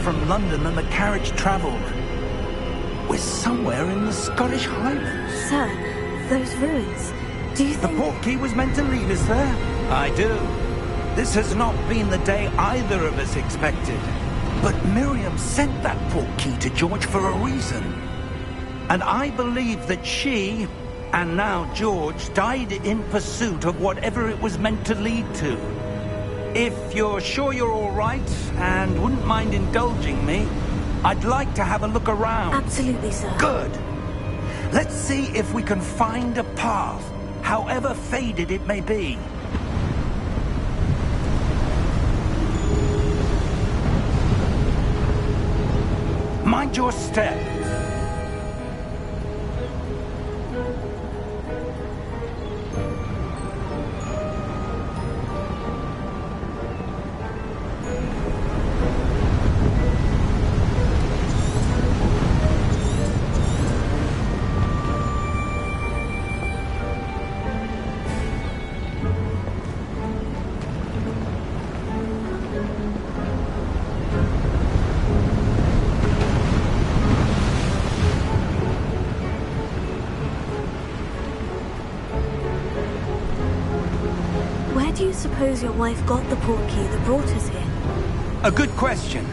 from London than the carriage travelled. We're somewhere in the Scottish Highlands. Sir, those ruins, do you think... The portkey was meant to lead us there? I do. This has not been the day either of us expected. But Miriam sent that portkey to George for a reason. And I believe that she, and now George, died in pursuit of whatever it was meant to lead to. If you're sure you're all right, and wouldn't mind indulging me, I'd like to have a look around. Absolutely, sir. Good. Let's see if we can find a path, however faded it may be. Mind your step. Where do you suppose your wife got the portkey that brought us here? A good question.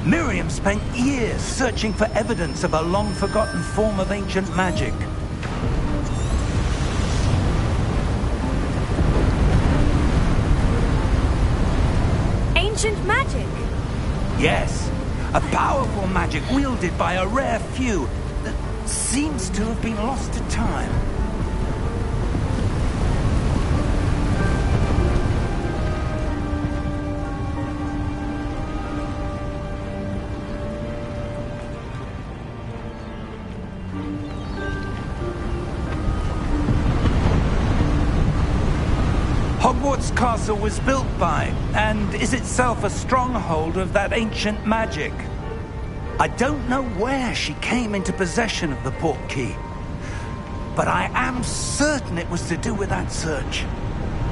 Miriam spent years searching for evidence of a long-forgotten form of ancient magic. Ancient magic? Yes, a powerful magic wielded by a rare few that seems to have been lost to time. Hogwart's castle was built by, and is itself a stronghold of that ancient magic. I don't know where she came into possession of the portkey, but I am certain it was to do with that search.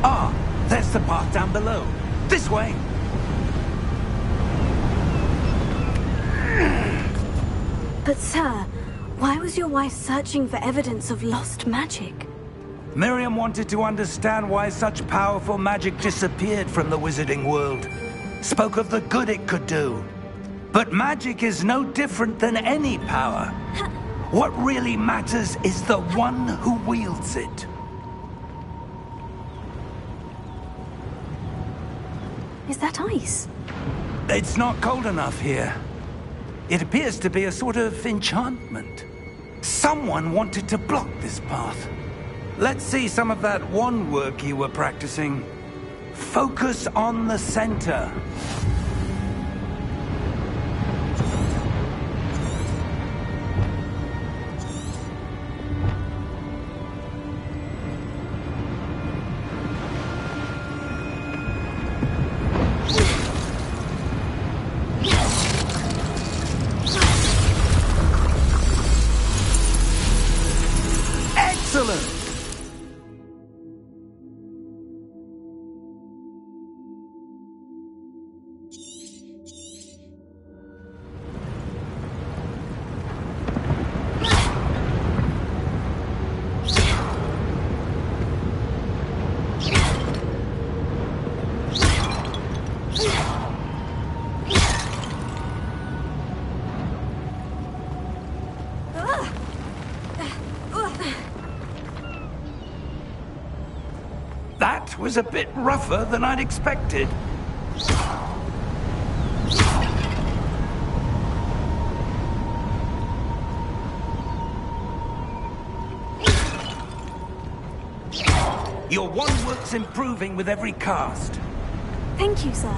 Ah, there's the path down below. This way! But sir, why was your wife searching for evidence of lost magic? Miriam wanted to understand why such powerful magic disappeared from the wizarding world. Spoke of the good it could do. But magic is no different than any power. What really matters is the one who wields it. Is that ice? It's not cold enough here. It appears to be a sort of enchantment. Someone wanted to block this path. Let's see some of that wand work you were practicing. Focus on the center. Excellent! That was a bit rougher than I'd expected. Your wand work's improving with every cast. Thank you, sir.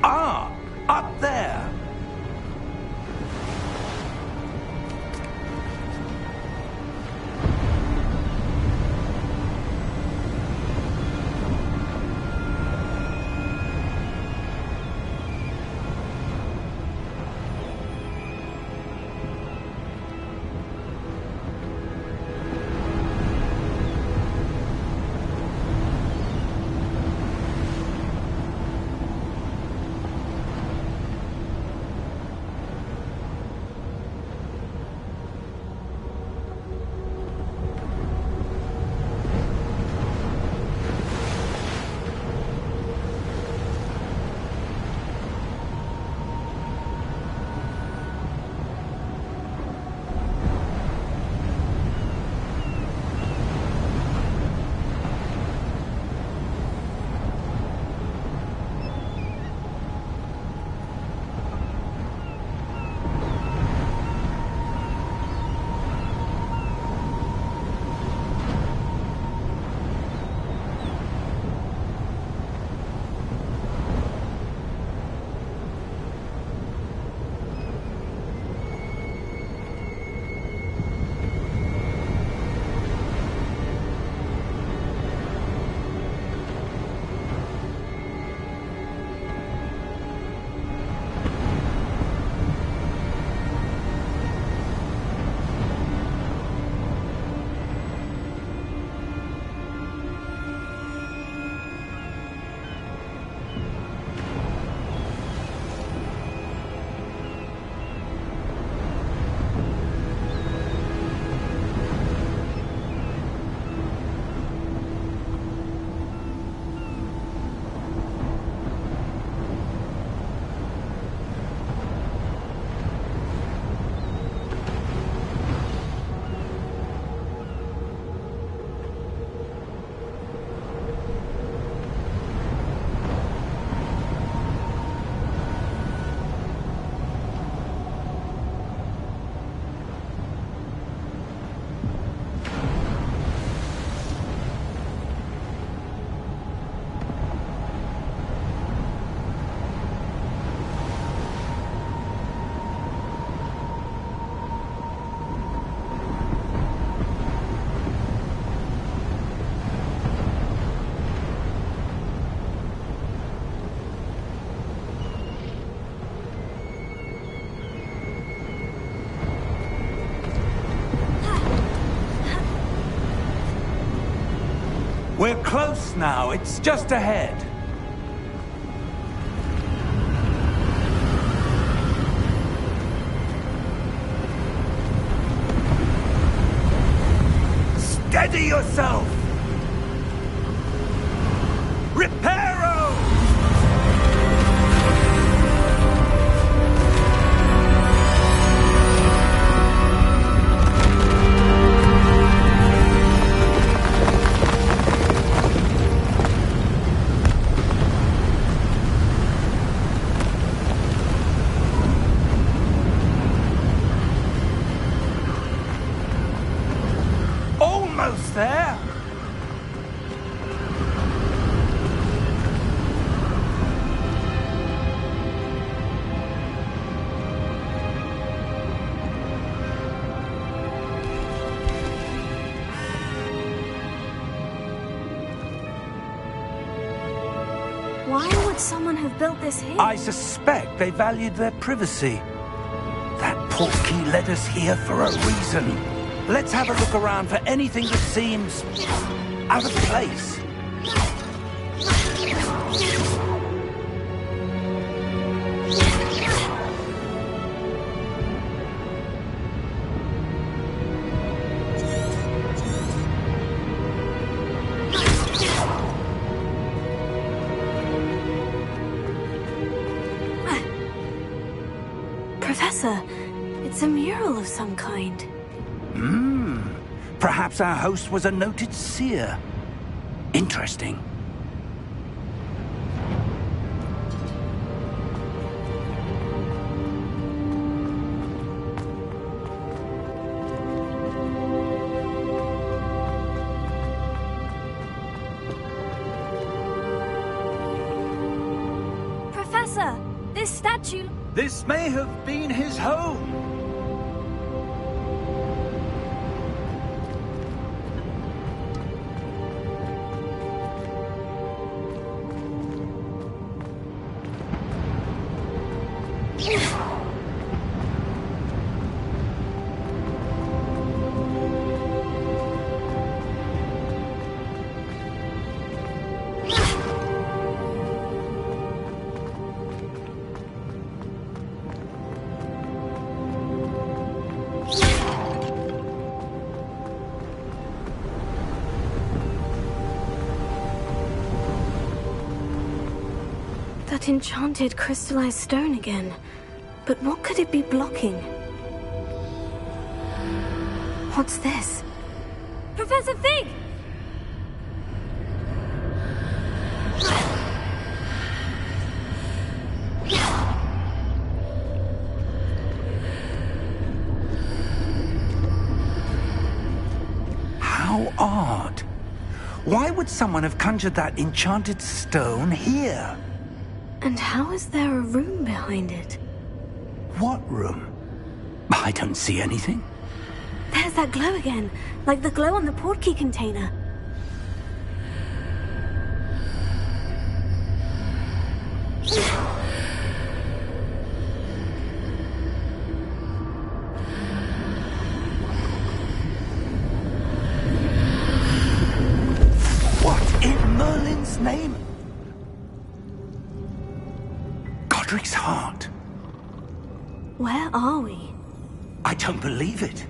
Ah, up there. We're close now. It's just ahead. Steady yourself! Reparo! Almost there! Why would someone have built this here? I suspect they valued their privacy. That portkey led us here for a reason. Let's have a look around for anything that seems out of place. Professor, it's a mural of some kind. Perhaps our host was a noted seer. Interesting. Professor, this statue... This may have been his home. That enchanted crystallized stone again. But what could it be blocking? What's this? Professor Fig! How odd. Why would someone have conjured that enchanted stone here? And how is there a room behind it? What room? I don't see anything. There's that glow again, like the glow on the portkey container. What in Merlin's name? Godric's heart. Where are we? I don't believe it.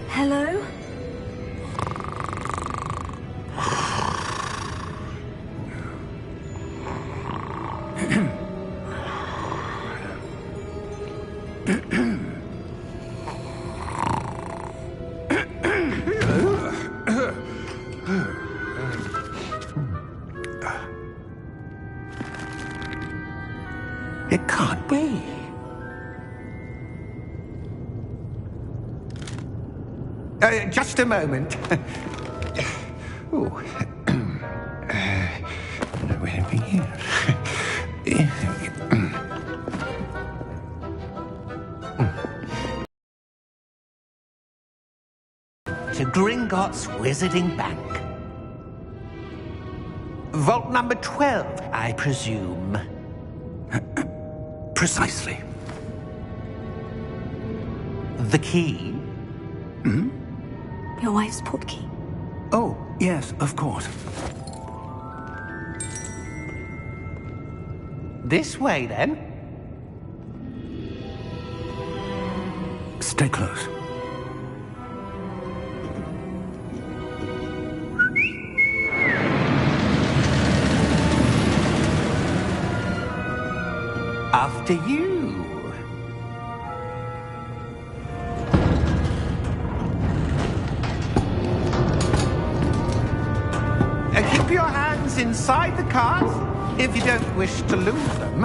Hello? It can't be. Just a moment. Oh. Where are we here? Gringotts Wizarding Bank. Vault number 12, I presume. Precisely. The key? Your wife's portkey. Oh, yes, of course. This way, then. Stay close. After you. Keep your hands inside the cart if you don't wish to lose them.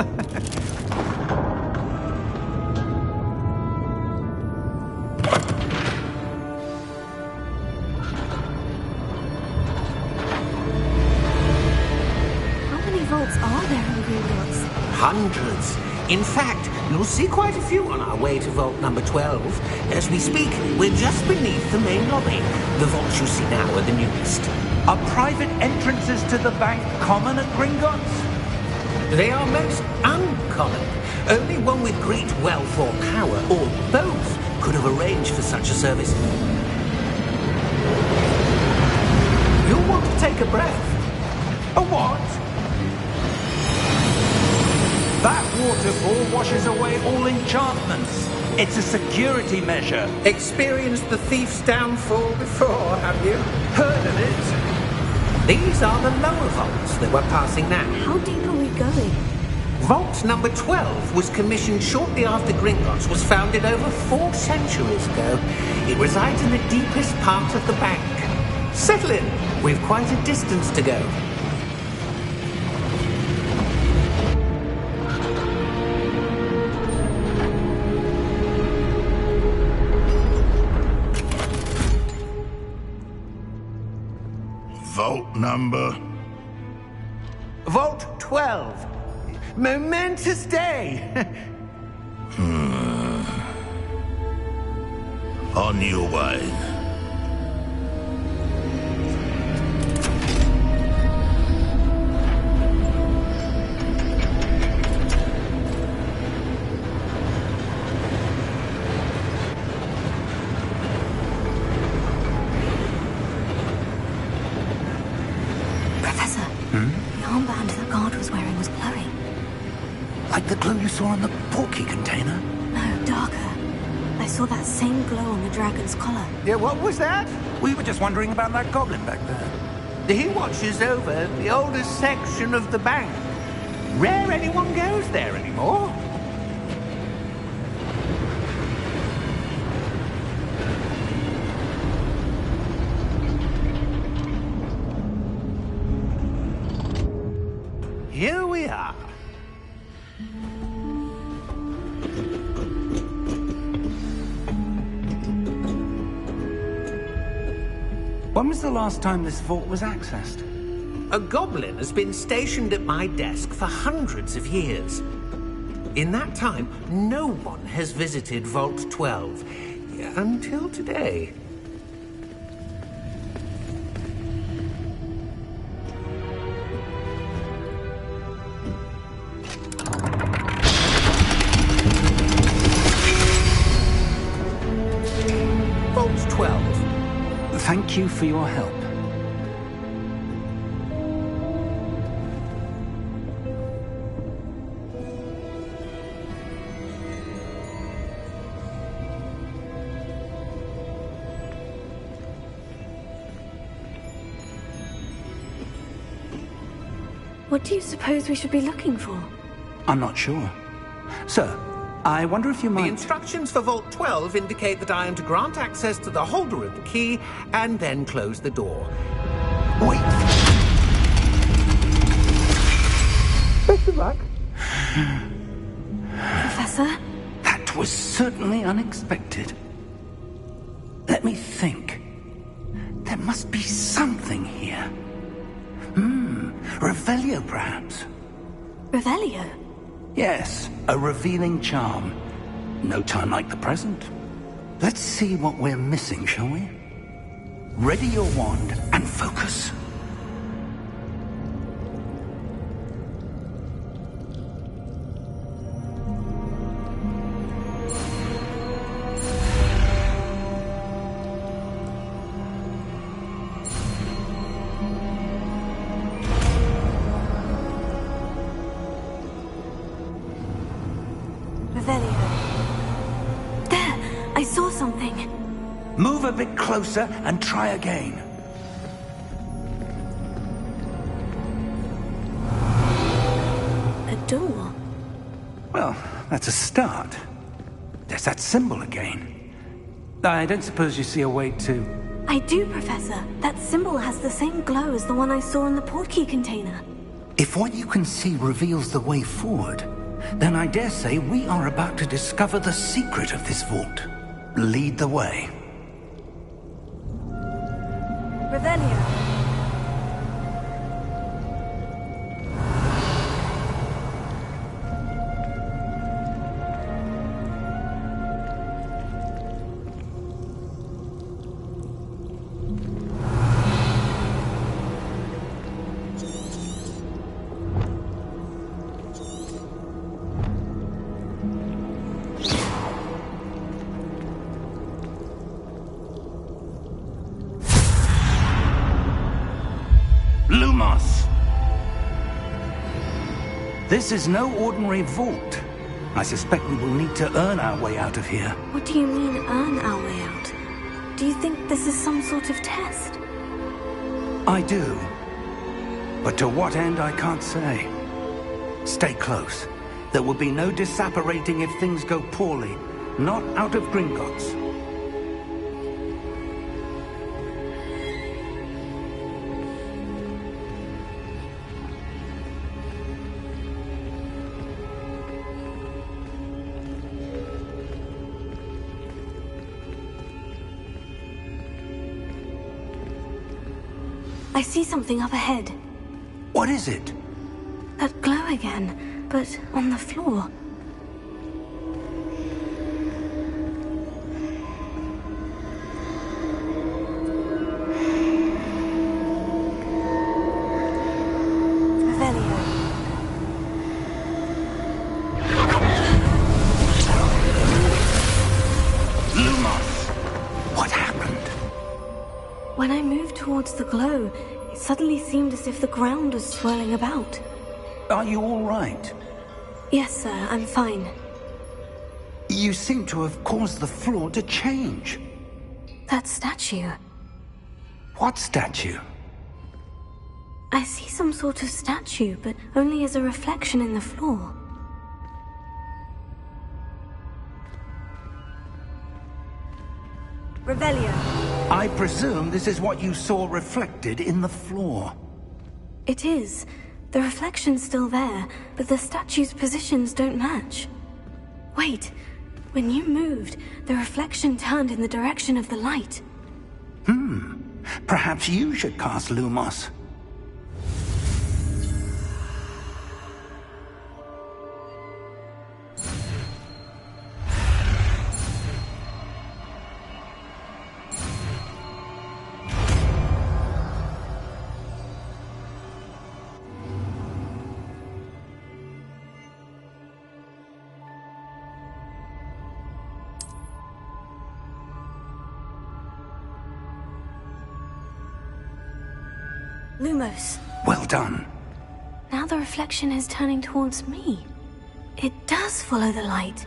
How many vaults are there in Gringotts? Hundreds. In fact, you'll see quite a few on our way to vault number 12. As we speak, we're just beneath the main lobby. The vaults you see now are the newest. Are private entrances to the bank common at Gringotts? They are most uncommon. Only one with great wealth or power, or both, could have arranged for such a service. You'll want to take a breath. A what? That waterfall washes away all enchantments. It's a security measure. Experienced the thief's downfall before, have you? Heard of it? These are the lower vaults that we're passing now. How deep are we going? Vault number 12 was commissioned shortly after Gringotts was founded over 4 centuries ago. It resides in the deepest part of the bank. Settle in. We've quite a distance to go. Vault number? Vault 12. Momentous day. On your way. Professor, the armband the guard was wearing was glowing. Like the glow you saw on the portkey container? No, darker. I saw that same glow on the dragon's collar. Yeah, what was that? We were just wondering about that goblin back there. He watches over the oldest section of the bank. Rare anyone goes there anymore. Here we are. When was the last time this vault was accessed? A goblin has been stationed at my desk for hundreds of years. In that time, no one has visited Vault 12. Until today. Vault 12. Thank you for your help. What do you suppose we should be looking for? I'm not sure. Sir, I wonder if you The might... instructions for Vault 12 indicate that I am to grant access to the holder of the key and then close the door. Wait! Best of luck. Professor? That was certainly unexpected. Let me think. There must be something here. Revelio, perhaps? Revelio? Yes, a revealing charm. No time like the present. Let's see what we're missing, shall we? Ready your wand and focus. Move a bit closer and try again. A door? Well, that's a start. There's that symbol again. I don't suppose you see a way to... I do, Professor. That symbol has the same glow as the one I saw in the portkey container. If what you can see reveals the way forward, then I dare say we are about to discover the secret of this vault. Lead the way. Revelio. This is no ordinary vault. I suspect we will need to earn our way out of here. What do you mean, earn our way out? Do you think this is some sort of test? I do. But to what end, I can't say. Stay close. There will be no disapparating if things go poorly. Not out of Gringotts. I see something up ahead. What is it? That glow again, but on the floor. Revelio. Lumos! What happened? When I moved towards the glow, it suddenly seemed as if the ground was swirling about. Are you all right? Yes, sir, I'm fine. You seem to have caused the floor to change. That statue. What statue? I see some sort of statue, but only as a reflection in the floor. Revelio. I presume this is what you saw reflected in the floor. It is. The reflection's still there, but the statue's positions don't match. Wait. When you moved, the reflection turned in the direction of the light. Perhaps you should cast Lumos. Lumos. Well done. Now the reflection is turning towards me. It does follow the light.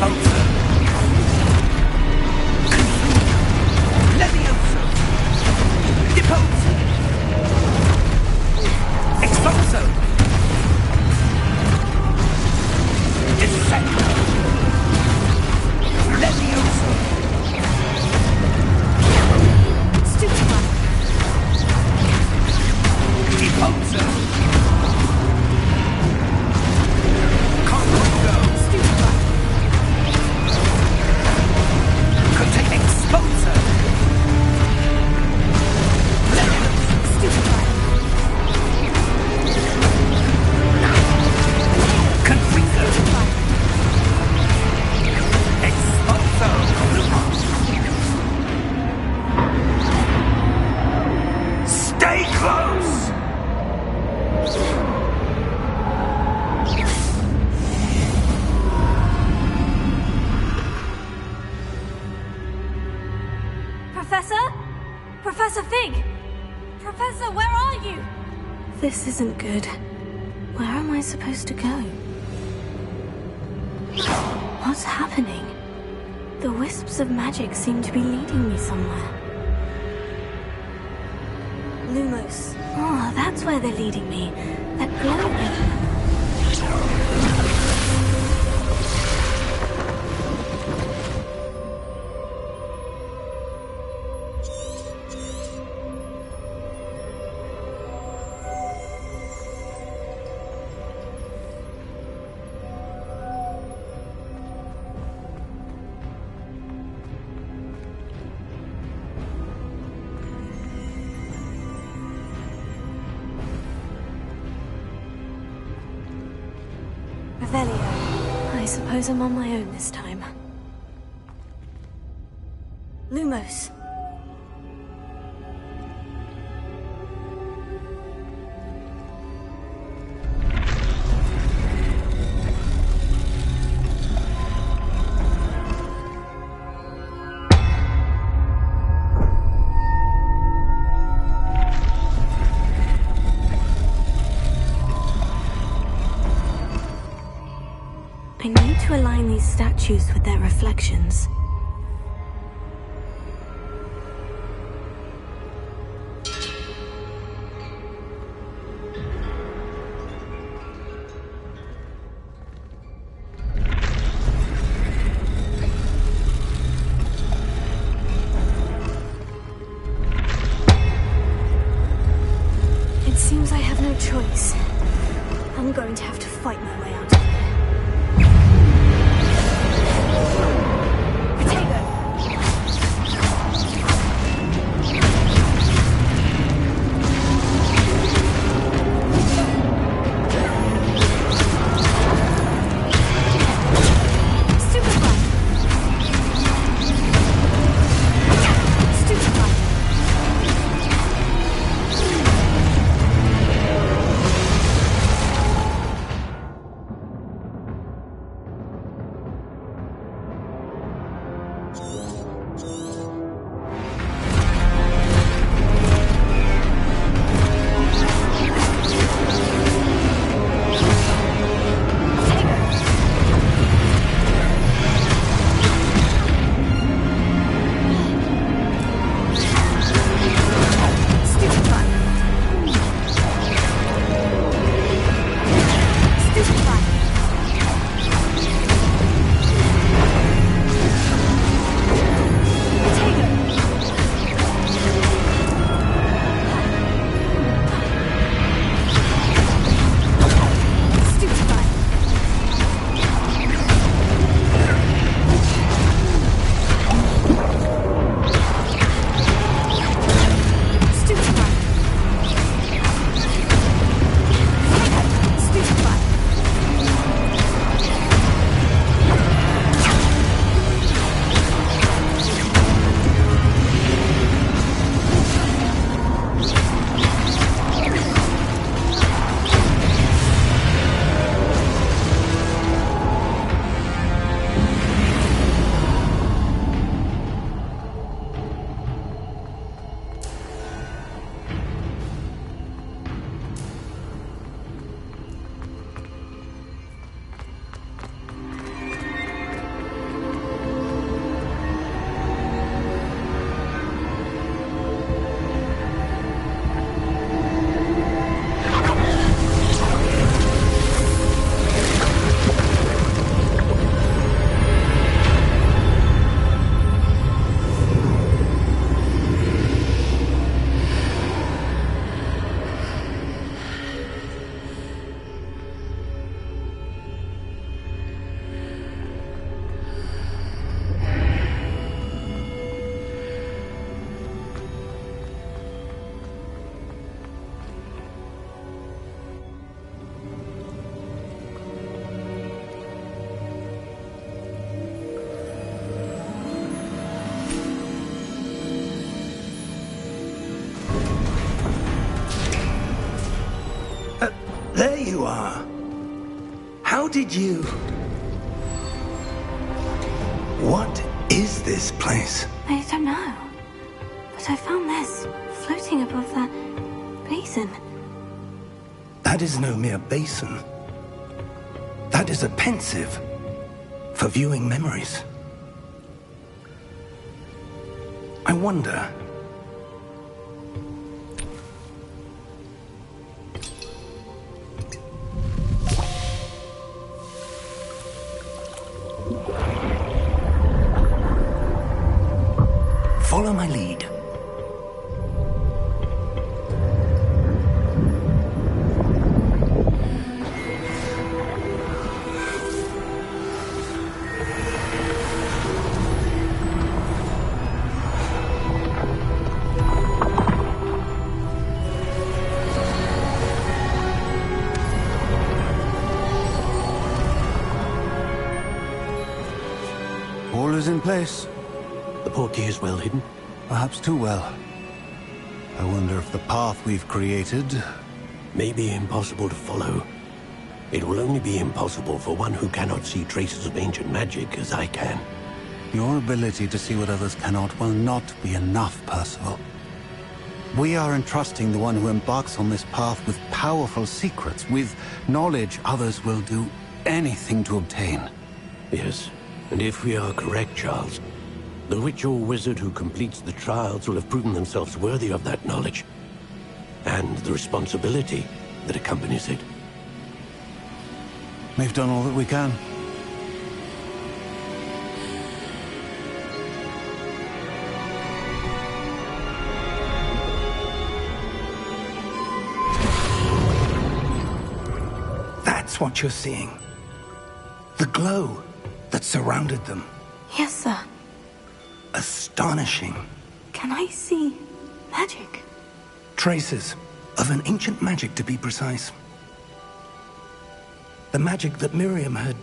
Expulsor. Levioso. Deposer. Expulsor. Descendo. Levioso. Stupefy. Deposer. Congo. Stupefy. Contain Expulsor. Levioso. Stupefy. Confringo. Expulsor. Stay close! Professor? Professor Fig! Professor, where are you? This isn't good. Where am I supposed to go? What's happening? The wisps of magic seem to be leading me somewhere. Lumos. Oh, that's where they're leading me. That glowing. I suppose I'm on my own this time. Lumos. I need to align these statues with their reflections. It seems I have no choice. I'm going to have to fight my way out of here. did you... What is this place? I don't know. But I found this floating above that basin. That is no mere basin. That is a pensive for viewing memories. I wonder... Follow my lead. All is in place. The portkey is well hidden. Perhaps too well. I wonder if the path we've created... May be impossible to follow. It will only be impossible for one who cannot see traces of ancient magic as I can. Your ability to see what others cannot will not be enough, Percival. We are entrusting the one who embarks on this path with powerful secrets, with knowledge others will do anything to obtain. Yes, and if we are correct, Charles, the witch or wizard who completes the trials will have proven themselves worthy of that knowledge, and the responsibility that accompanies it. We've done all that we can. That's what you're seeing. The glow that surrounded them. Yes, sir. Astonishing. Can I see magic? Traces of an ancient magic, to be precise. The magic that Miriam had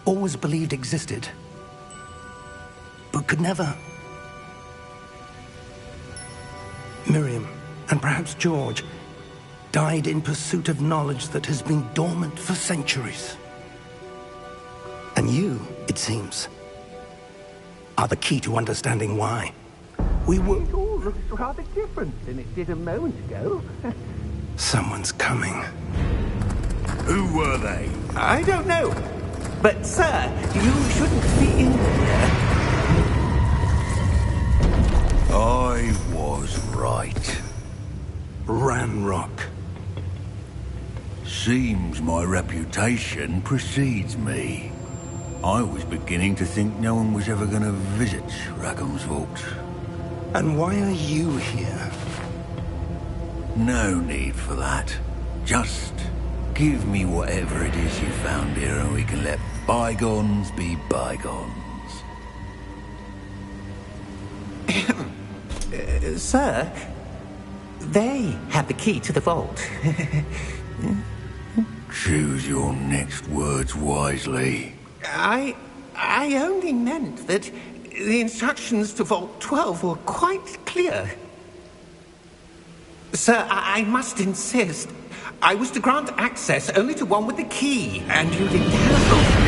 always believed existed, but could never. Miriam, and perhaps George, died in pursuit of knowledge that has been dormant for centuries. And you, it seems, are the key to understanding why. We were... It all looks rather different than it did a moment ago. Someone's coming. Who were they? I don't know. But, sir, you shouldn't be in here. I was right. Ranrock. Seems my reputation precedes me. I was beginning to think no one was ever going to visit Rackham's vault. And why are you here? No need for that. Just give me whatever it is you found here and we can let bygones be bygones. Sir, they have the key to the vault. Choose your next words wisely. I only meant that the instructions to Vault 12 were quite clear. Sir, I must insist. I was to grant access only to one with the key, and you didn't have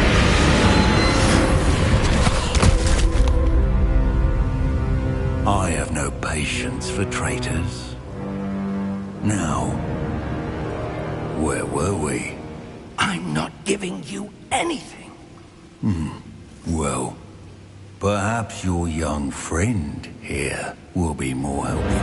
I have no patience for traitors. Now, where were we? I'm not giving you anything. Well, perhaps your young friend here will be more helpful.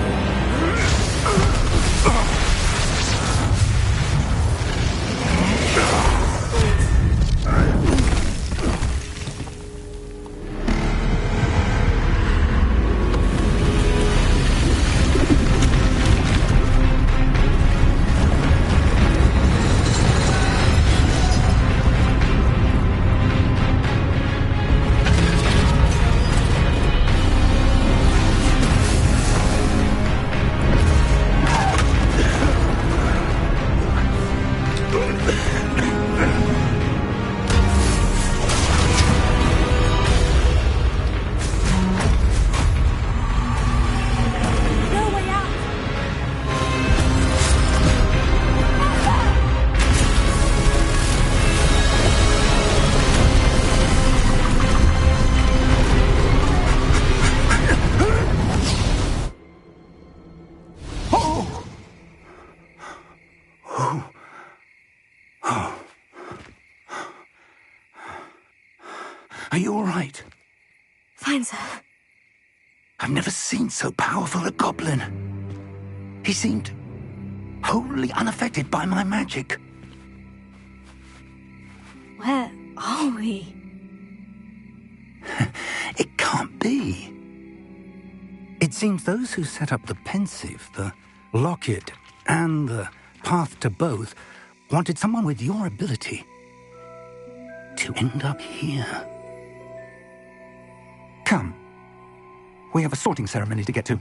Are you all right? Fine, sir. I've never seen so powerful a goblin. He seemed wholly unaffected by my magic. Where are we? It can't be. It seems those who set up the pensive, the locket, and the path to both wanted someone with your ability to end up here. Come. We have a sorting ceremony to get to.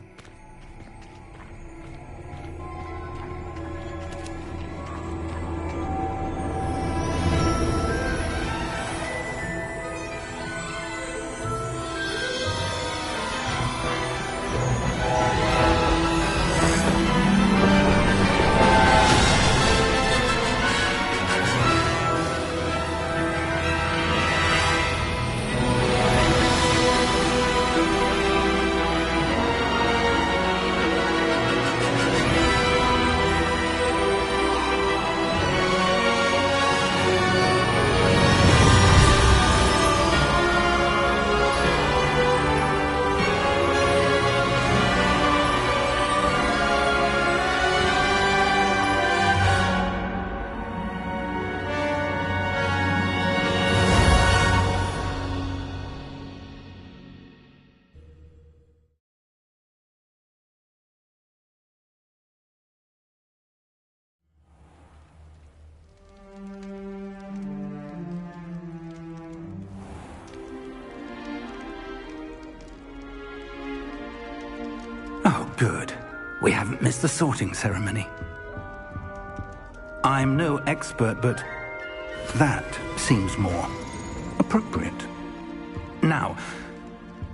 Oh, good. We haven't missed the sorting ceremony. I'm no expert, but that seems more appropriate. Now,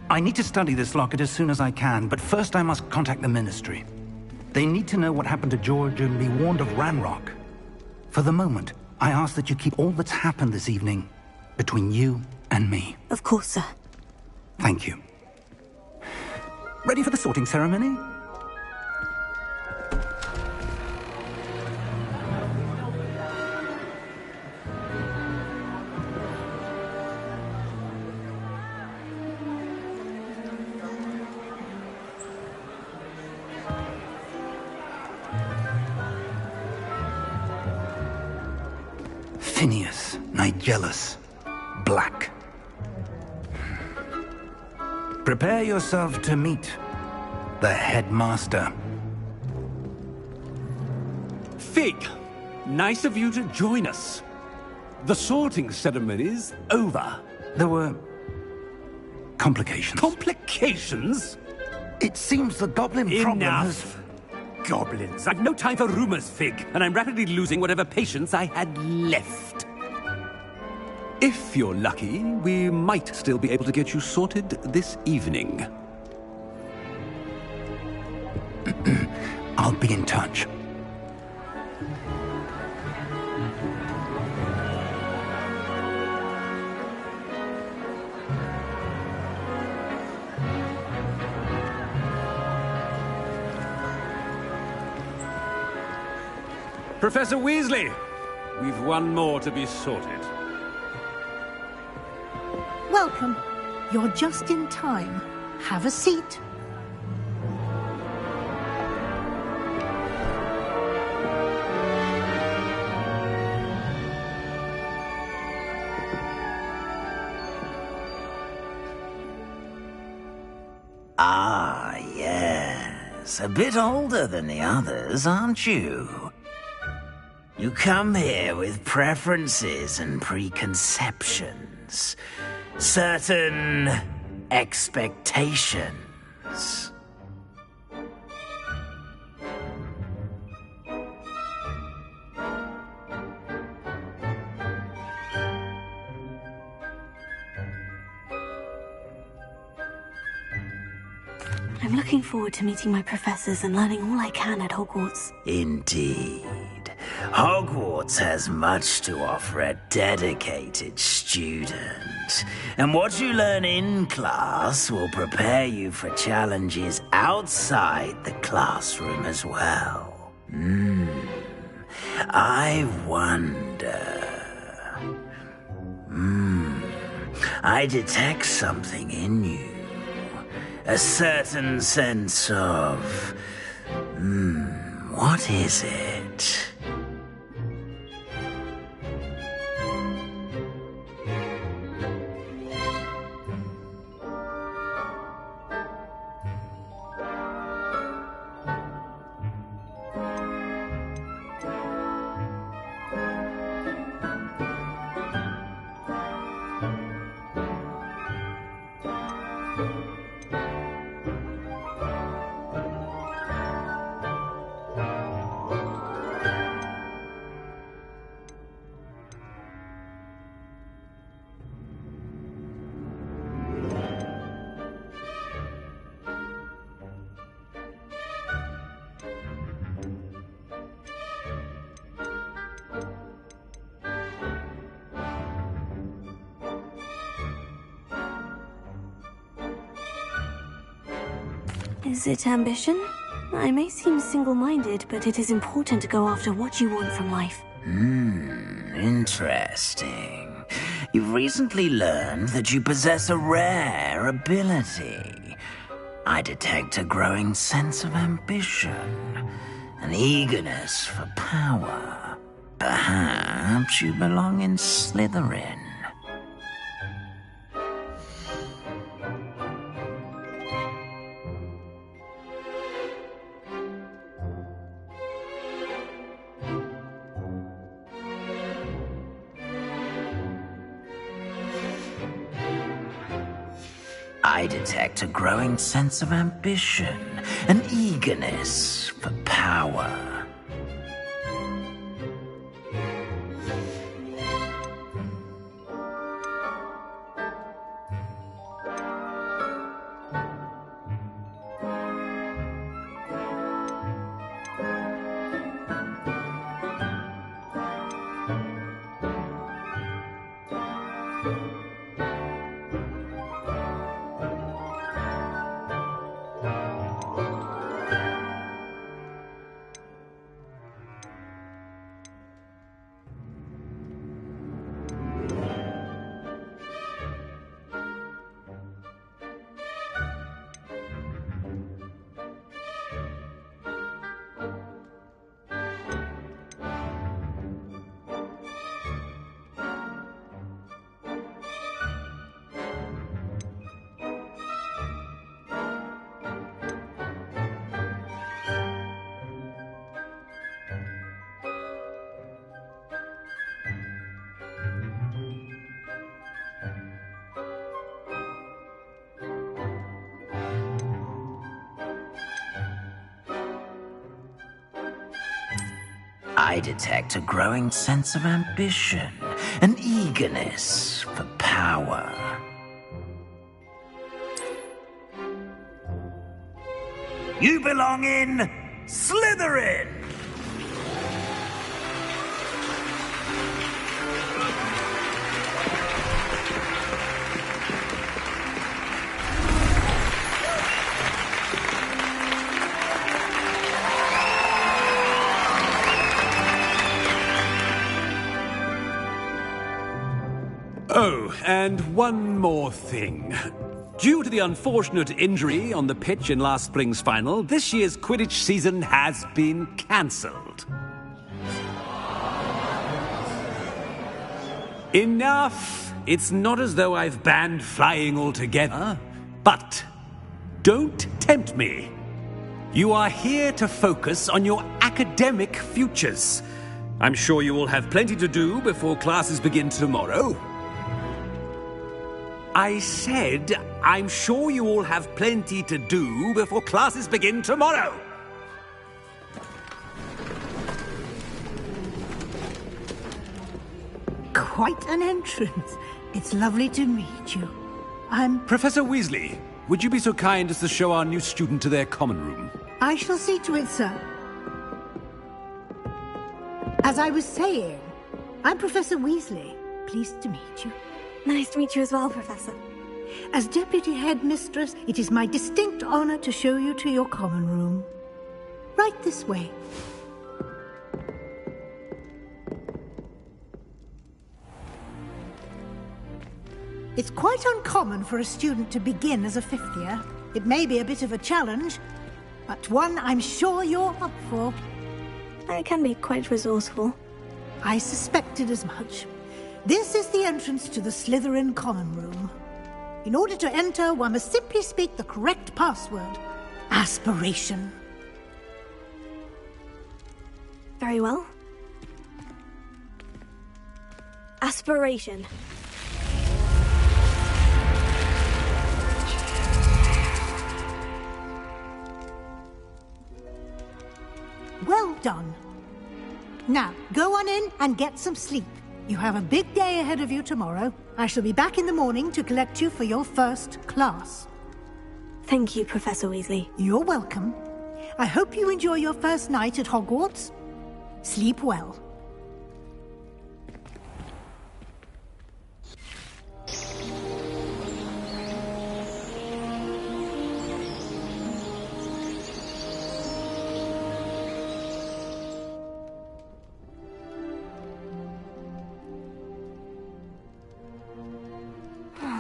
I need to study this locket as soon as I can, but first I must contact the Ministry. They need to know what happened to George and be warned of Ranrock. For the moment, I ask that you keep all that's happened this evening between you and me. Of course, sir. Thank you. Ready for the sorting ceremony? Phineas, Nigellus, Black. Prepare yourself to meet the headmaster. Fig, nice of you to join us. The sorting ceremony's over. There were complications. Complications? It seems the goblin problem has... Enough! Goblins. I've no time for rumors, Fig, and I'm rapidly losing whatever patience I had left. If you're lucky, we might still be able to get you sorted this evening. I'll be in touch. Professor Weasley, we've one more to be sorted. Welcome. You're just in time. Have a seat. Ah, yes. A bit older than the others, aren't you? You come here with preferences and preconceptions. Certain expectations. I'm looking forward to meeting my professors and learning all I can at Hogwarts. Indeed. Hogwarts has much to offer a dedicated student. And what you learn in class will prepare you for challenges outside the classroom as well. I wonder... I detect something in you. A certain sense of... what is it? Is it ambition? I may seem single-minded, but it is important to go after what you want from life. Interesting. You've recently learned that you possess a rare ability. I detect a growing sense of ambition, an eagerness for power. Perhaps you belong in Slytherin. I detect a growing sense of ambition, an eagerness for power. I detect a growing sense of ambition, an eagerness for power. You belong in Slytherin! Oh, and one more thing. Due to the unfortunate injury on the pitch in last spring's final, this year's Quidditch season has been cancelled. Enough! It's not as though I've banned flying altogether, but don't tempt me. You are here to focus on your academic futures. I'm sure you will have plenty to do before classes begin tomorrow. I said, I'm sure you all have plenty to do before classes begin tomorrow. Quite an entrance. It's lovely to meet you. I'm... Professor Weasley, would you be so kind as to show our new student to their common room? I shall see to it, sir. As I was saying, I'm Professor Weasley. Pleased to meet you. Nice to meet you as well, Professor. As Deputy Headmistress, it is my distinct honor to show you to your common room. Right this way. It's quite uncommon for a student to begin as a fifth year. It may be a bit of a challenge, but one I'm sure you're up for. I can be quite resourceful. I suspected as much. This is the entrance to the Slytherin common room. In order to enter, one must simply speak the correct password. Aspiration. Very well. Aspiration. Well done. Now, go on in and get some sleep. You have a big day ahead of you tomorrow. I shall be back in the morning to collect you for your first class. Thank you, Professor Weasley. You're welcome. I hope you enjoy your first night at Hogwarts. Sleep well.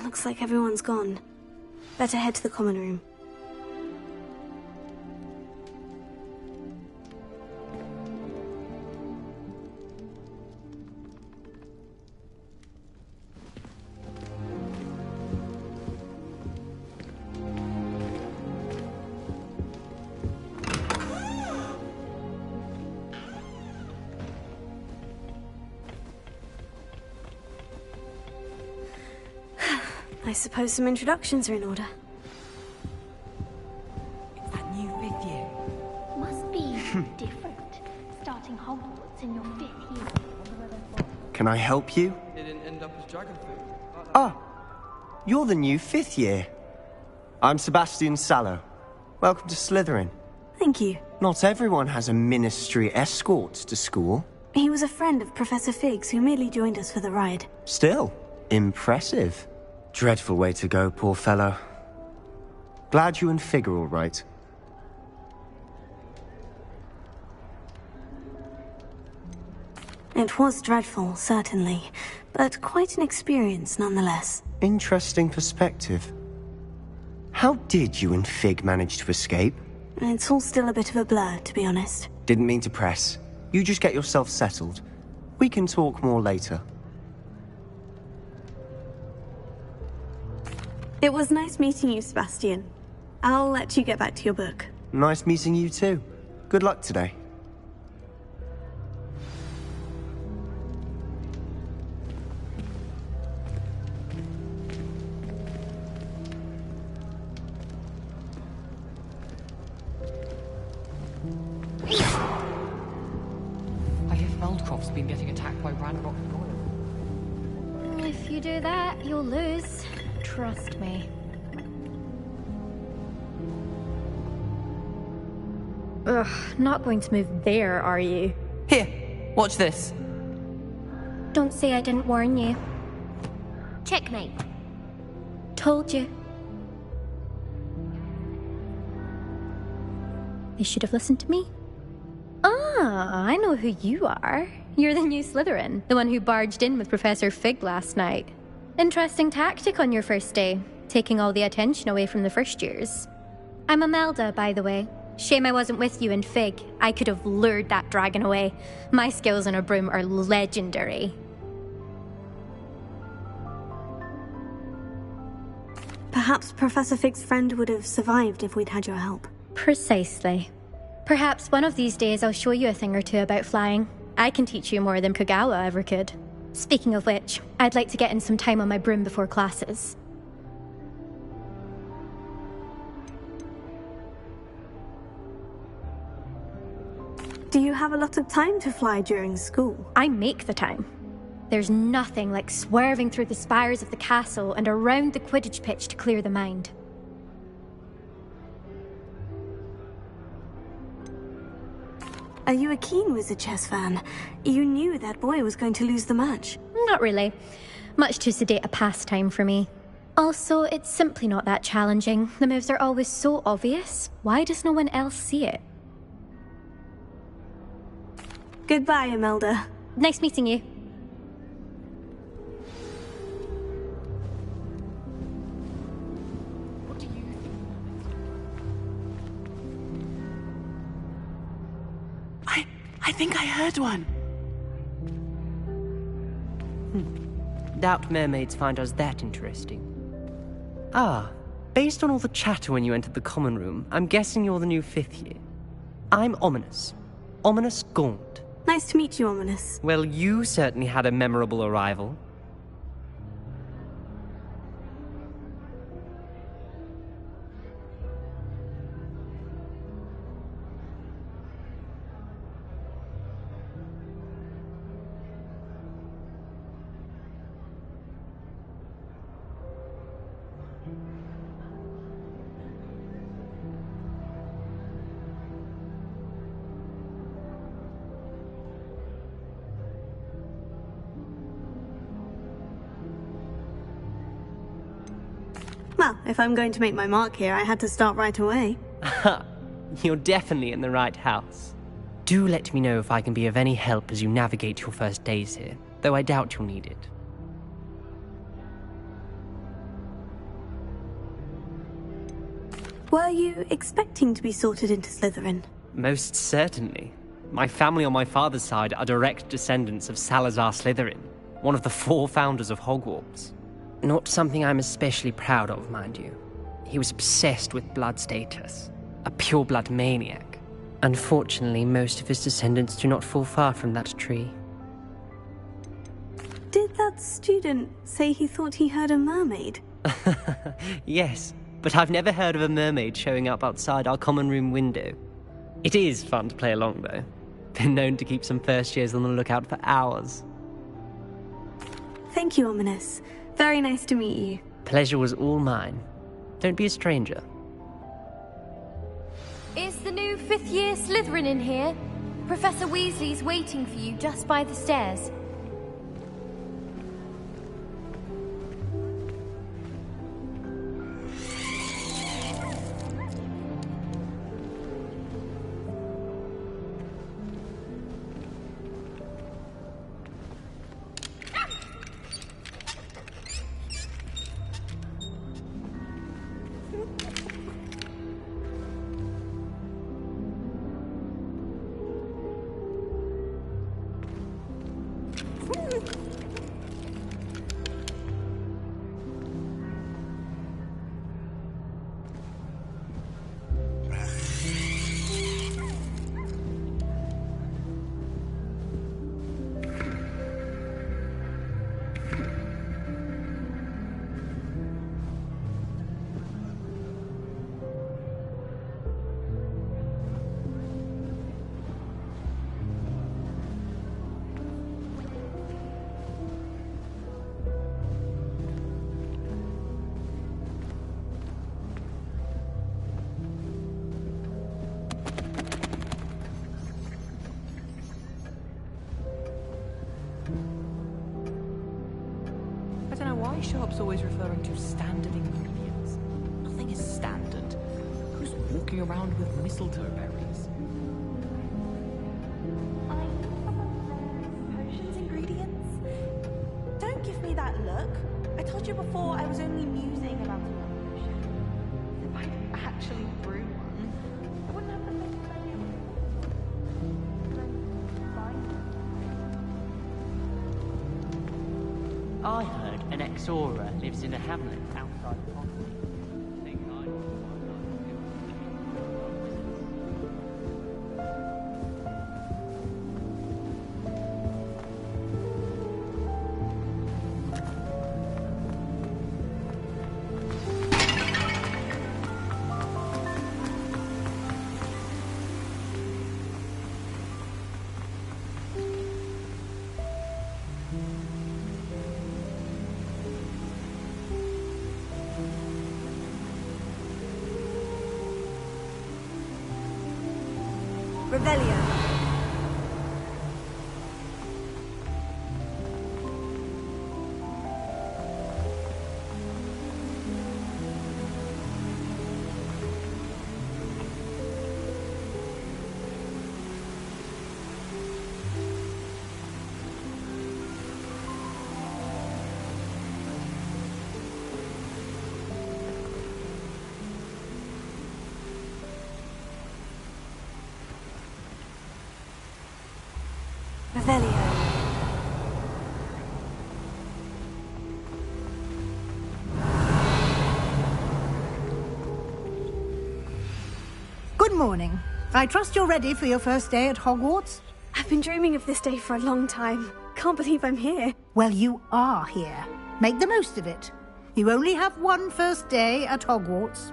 Looks like everyone's gone. Better head to the common room. I suppose some introductions are in order. It's that new fifth year. Must be different. Starting Hogwarts in your 5th year. Can I help you? Didn't end up as dragon food. Ah, you're the new 5th year. I'm Sebastian Sallow. Welcome to Slytherin. Thank you. Not everyone has a ministry escort to school. He was a friend of Professor Fig's who merely joined us for the ride. Still, impressive. Dreadful way to go, poor fellow. Glad you and Fig are all right. It was dreadful, certainly, but quite an experience nonetheless. Interesting perspective. How did you and Fig manage to escape? It's all still a bit of a blur, to be honest. Didn't mean to press. You just get yourself settled. We can talk more later. It was nice meeting you, Sebastian. I'll let you get back to your book. Nice meeting you too. Good luck today. I hear Feldcroft's been getting attacked by Ranrock Goyle. If you do that, you'll lose. Trust me. Ugh, not going to move there, are you? Here, watch this. Don't say I didn't warn you. Checkmate. Told you. They should have listened to me. Ah, I know who you are. You're the new Slytherin, the one who barged in with Professor Fig last night. Interesting tactic on your first day, taking all the attention away from the first years. I'm Imelda, by the way. Shame I wasn't with you in Fig. I could have lured that dragon away. My skills on a broom are legendary. Perhaps Professor Fig's friend would have survived if we'd had your help. Precisely. Perhaps one of these days I'll show you a thing or two about flying. I can teach you more than Kogawa ever could. Speaking of which, I'd like to get in some time on my broom before classes. Do you have a lot of time to fly during school? I make the time. There's nothing like swerving through the spires of the castle and around the Quidditch pitch to clear the mind. Are you a keen Wizard Chess fan? You knew that boy was going to lose the match. Not really. Much too sedate a pastime for me. Also, it's simply not that challenging. The moves are always so obvious. Why does no one else see it? Goodbye, Imelda. Nice meeting you. I think I heard one. Doubt mermaids find us that interesting. Ah, based on all the chatter when you entered the common room, I'm guessing you're the new 5th year. I'm Ominous. Ominous Gaunt. Nice to meet you, Ominous. Well, you certainly had a memorable arrival. Well, if I'm going to make my mark here, I had to start right away. You're definitely in the right house. Do let me know if I can be of any help as you navigate your first days here, though I doubt you'll need it. Were you expecting to be sorted into Slytherin? Most certainly. My family on my father's side are direct descendants of Salazar Slytherin, one of the 4 founders of Hogwarts. Not something I'm especially proud of, mind you. He was obsessed with blood status, a pure-blood maniac. Unfortunately, most of his descendants do not fall far from that tree. Did that student say he thought he heard a mermaid? Yes, but I've never heard of a mermaid showing up outside our common room window. It is fun to play along, though. Been known to keep some first years on the lookout for hours. Thank you, Ominous. Very nice to meet you. Pleasure was all mine. Don't be a stranger. Is the new 5th year Slytherin in here? Professor Weasley's waiting for you just by the stairs. Shop's always referring to standard ingredients. Nothing is standard. Who's walking around with mistletoe berries? Potions ingredients? Don't give me that look. I told you before I was only musing about a potion. If I actually brew one, I wouldn't have the best I heard an Exora lives in a hamlet outside Pompey. Revelio. Revelio. Good morning. I trust you're ready for your first day at Hogwarts? I've been dreaming of this day for a long time. Can't believe I'm here. Well, you are here. Make the most of it. You only have one first day at Hogwarts.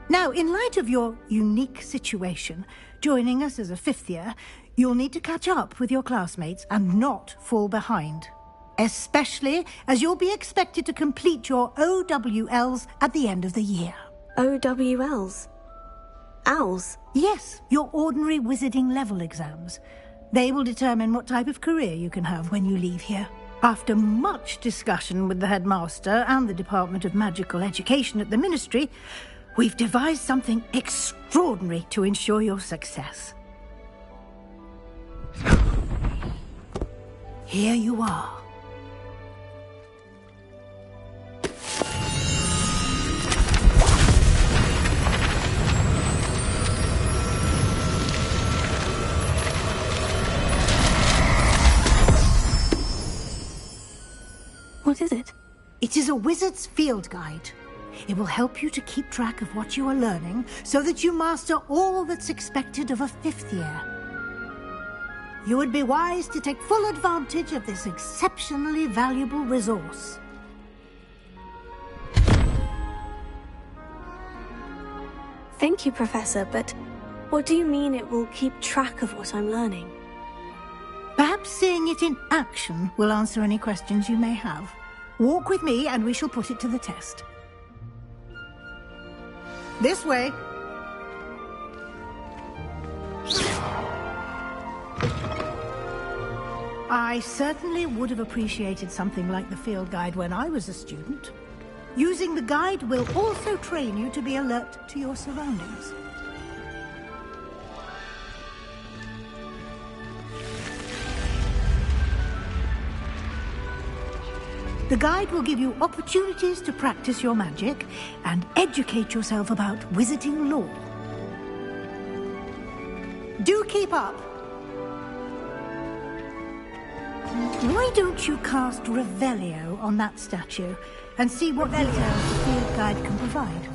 Now, in light of your unique situation, joining us as a fifth year, you'll need to catch up with your classmates and not fall behind. Especially as you'll be expected to complete your OWLs at the end of the year. OWLs? Owls? Yes, your ordinary wizarding level exams. They will determine what type of career you can have when you leave here. After much discussion with the headmaster and the Department of Magical Education at the Ministry, we've devised something extraordinary to ensure your success. Here you are. What is it? It is a wizard's field guide. It will help you to keep track of what you are learning so that you master all that's expected of a fifth year. You would be wise to take full advantage of this exceptionally valuable resource. Thank you, Professor, but what do you mean it will keep track of what I'm learning? Perhaps seeing it in action will answer any questions you may have. Walk with me and we shall put it to the test. This way. I certainly would have appreciated something like the field guide when I was a student. Using the guide will also train you to be alert to your surroundings. The guide will give you opportunities to practice your magic and educate yourself about wizarding lore. Do keep up. Why don't you cast Revelio on that statue and see what details the field guide can provide?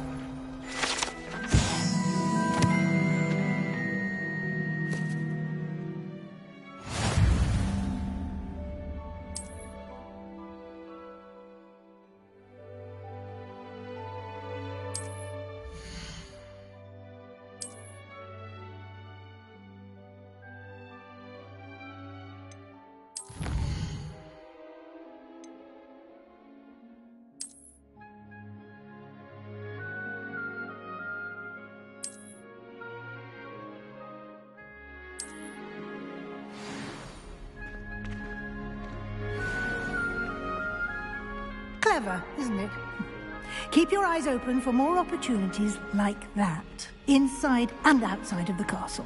Clever, isn't it? Keep your eyes open for more opportunities like that, inside and outside of the castle.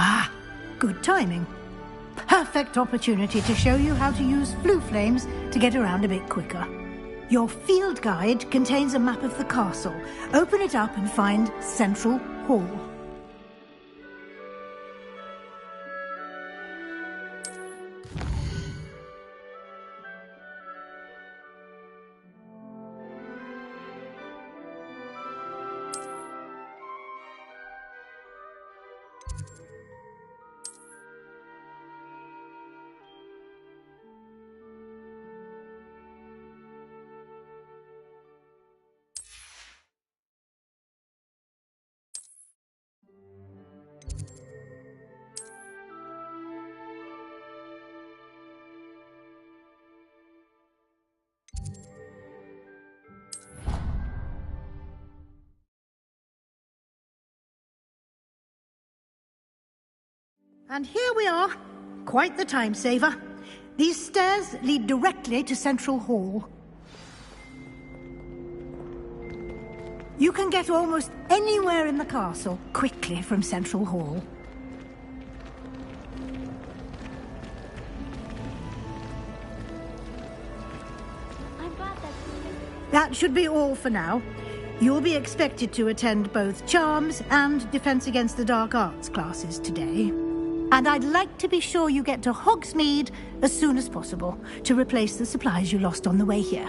Ah, good timing. Perfect opportunity to show you how to use flue flames to get around a bit quicker. Your field guide contains a map of the castle. Open it up and find Central Hall. And here we are. Quite the time saver. These stairs lead directly to Central Hall. You can get almost anywhere in the castle quickly from Central Hall. That should be all for now. You'll be expected to attend both Charms and Defense Against the Dark Arts classes today. And I'd like to be sure you get to Hogsmeade as soon as possible to replace the supplies you lost on the way here.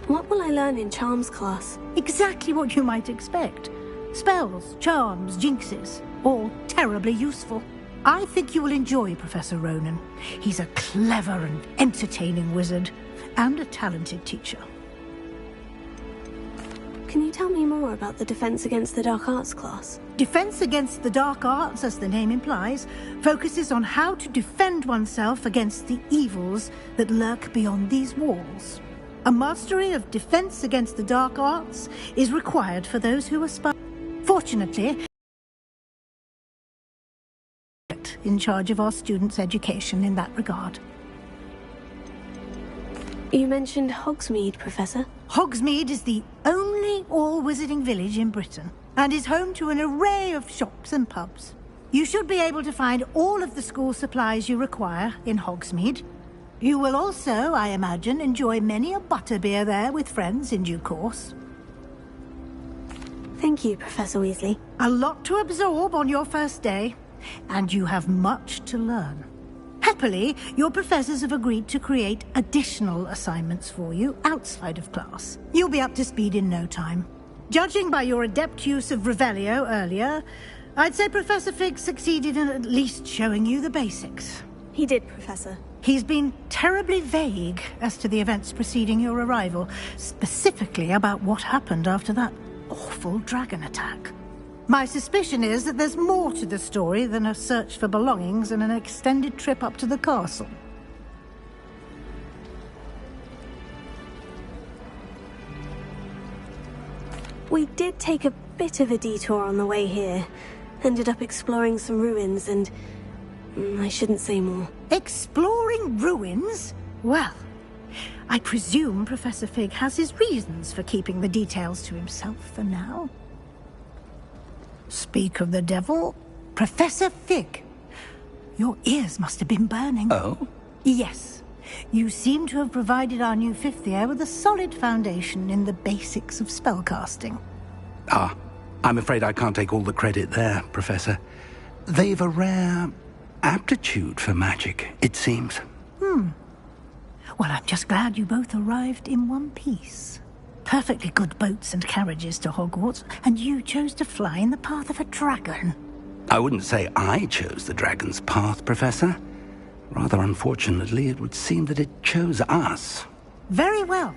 What will I learn in Charms class? Exactly what you might expect. Spells, charms, jinxes, all terribly useful. I think you will enjoy Professor Ronan. He's a clever and entertaining wizard, and a talented teacher. Can you tell me more about the Defense Against the Dark Arts class? Defense Against the Dark Arts, as the name implies, focuses on how to defend oneself against the evils that lurk beyond these walls. A mastery of Defense Against the Dark Arts is required for those who aspire. Fortunately, in charge of our students' education in that regard. You mentioned Hogsmeade, Professor. Hogsmeade is the only all-wizarding village in Britain, and is home to an array of shops and pubs. You should be able to find all of the school supplies you require in Hogsmeade. You will also, I imagine, enjoy many a butterbeer there with friends in due course. Thank you, Professor Weasley. A lot to absorb on your first day, and you have much to learn. Happily, your professors have agreed to create additional assignments for you outside of class. You'll be up to speed in no time. Judging by your adept use of Revelio earlier, I'd say Professor Fig succeeded in at least showing you the basics. He did, Professor. He's been terribly vague as to the events preceding your arrival, specifically about what happened after that awful dragon attack. My suspicion is that there's more to the story than a search for belongings and an extended trip up to the castle. We did take a bit of a detour on the way here. Ended up exploring some ruins and... I shouldn't say more. Exploring ruins? Well, I presume Professor Fig has his reasons for keeping the details to himself for now. Speak of the devil, Professor Fig. Your ears must have been burning. Oh? Yes. You seem to have provided our new fifth year with a solid foundation in the basics of spellcasting. Ah, I'm afraid I can't take all the credit there, Professor. They've a rare aptitude for magic, it seems. Well, I'm just glad you both arrived in one piece. Perfectly good boats and carriages to Hogwarts, and you chose to fly in the path of a dragon. I wouldn't say I chose the dragon's path, Professor. Rather unfortunately, it would seem that it chose us. Very well.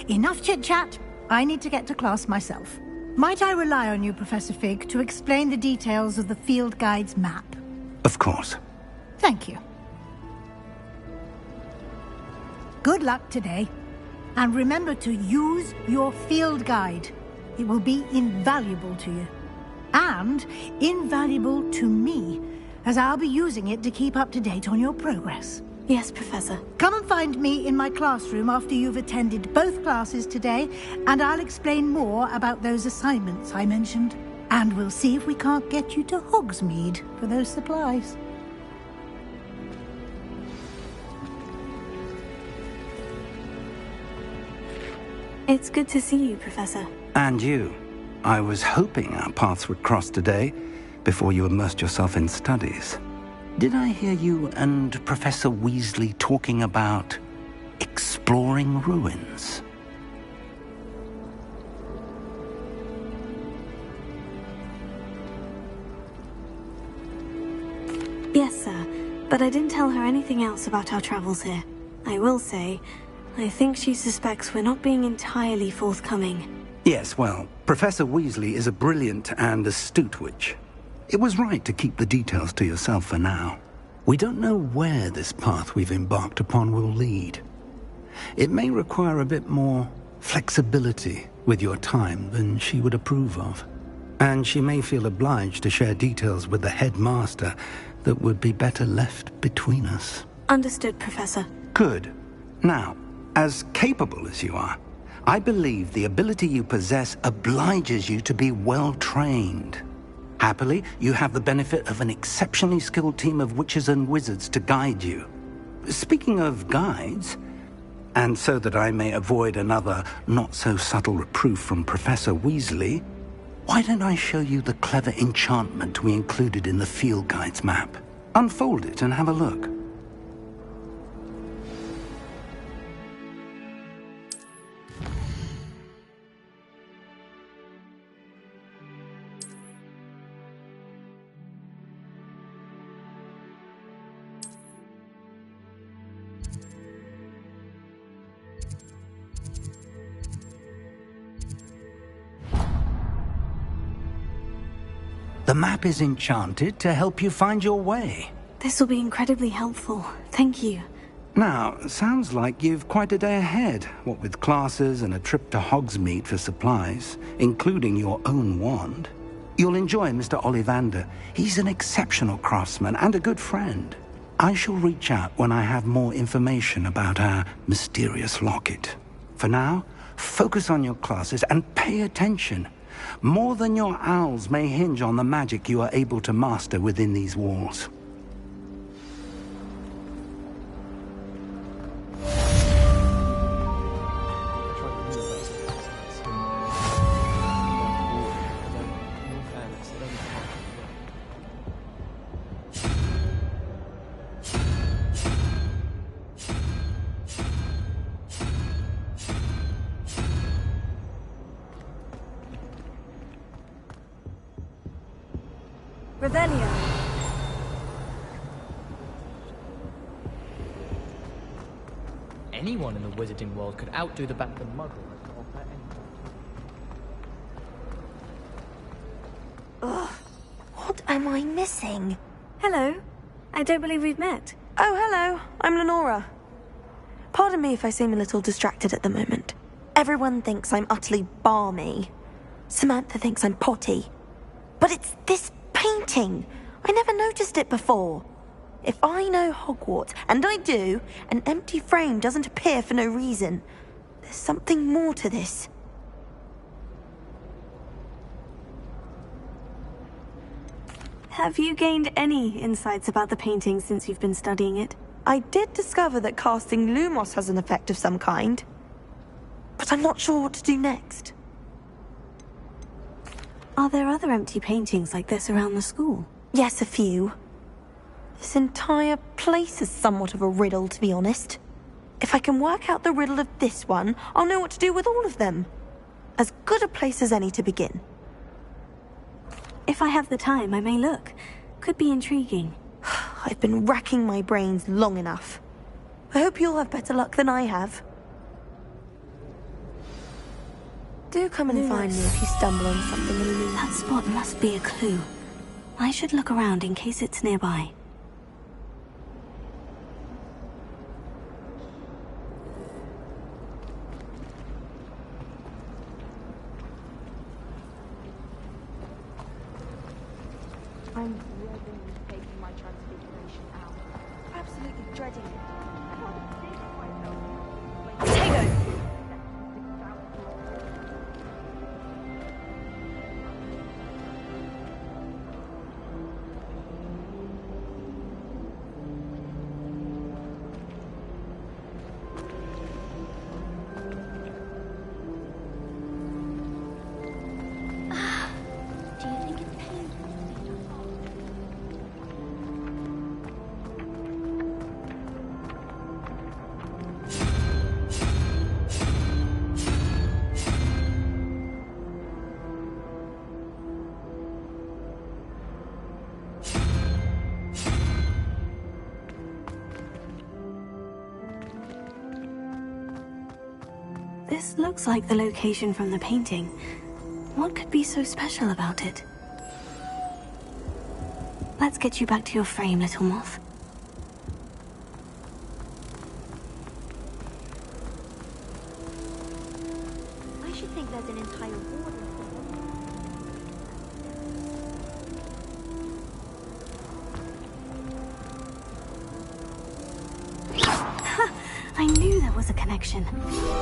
Enough chit-chat. I need to get to class myself. Might I rely on you, Professor Fig, to explain the details of the field guide's map? Of course. Thank you. Good luck today. And remember to use your field guide. It will be invaluable to you. And invaluable to me, as I'll be using it to keep up to date on your progress. Yes, Professor. Come and find me in my classroom after you've attended both classes today, and I'll explain more about those assignments I mentioned. And we'll see if we can't get you to Hogsmeade for those supplies. It's good to see you, Professor. And you. I was hoping our paths would cross today, before you immersed yourself in studies. Did I hear you and Professor Weasley talking about exploring ruins? Yes, sir. But I didn't tell her anything else about our travels here. I will say, I think she suspects we're not being entirely forthcoming. Yes, well, Professor Weasley is a brilliant and astute witch. It was right to keep the details to yourself for now. We don't know where this path we've embarked upon will lead. It may require a bit more flexibility with your time than she would approve of. And she may feel obliged to share details with the headmaster that would be better left between us. Understood, Professor. Good. Now, as capable as you are, I believe the ability you possess obliges you to be well trained. Happily, you have the benefit of an exceptionally skilled team of witches and wizards to guide you. Speaking of guides, and so that I may avoid another not-so-subtle reproof from Professor Weasley, why don't I show you the clever enchantment we included in the field guide's map? Unfold it and have a look. The map is enchanted to help you find your way. This will be incredibly helpful. Thank you. Now, sounds like you've quite a day ahead, what with classes and a trip to Hogsmeade for supplies, including your own wand. You'll enjoy Mr. Ollivander. He's an exceptional craftsman and a good friend. I shall reach out when I have more information about our mysterious locket. For now, focus on your classes and pay attention. More than your owls may hinge on the magic you are able to master within these walls. Revelio. Anyone in the wizarding world could outdo the Muggle. Ugh. What am I missing? Hello. I don't believe we've met. Oh, hello. I'm Lenora. Pardon me if I seem a little distracted at the moment. Everyone thinks I'm utterly balmy. Samantha thinks I'm potty. But it's this painting. I never noticed it before. If I know Hogwarts, and I do, an empty frame doesn't appear for no reason. There's something more to this. Have you gained any insights about the painting since you've been studying it? I did discover that casting Lumos has an effect of some kind. But I'm not sure what to do next. Are there other empty paintings like this around the school? Yes, a few. This entire place is somewhat of a riddle, to be honest. If I can work out the riddle of this one, I'll know what to do with all of them. As good a place as any to begin. If I have the time, I may look. Could be intriguing. I've been racking my brains long enough. I hope you'll have better luck than I have. Do come and find me if you stumble on something illuminating. That spot must be a clue. I should look around in case it's nearby. I'm dreading taking my transfiguration out. Absolutely dreading it. I can't think of myself. Potato! Do you think it's painful? This looks like the location from the painting. What could be so special about it? Let's get you back to your frame, little moth. I should think there's an entire ward of them. connection.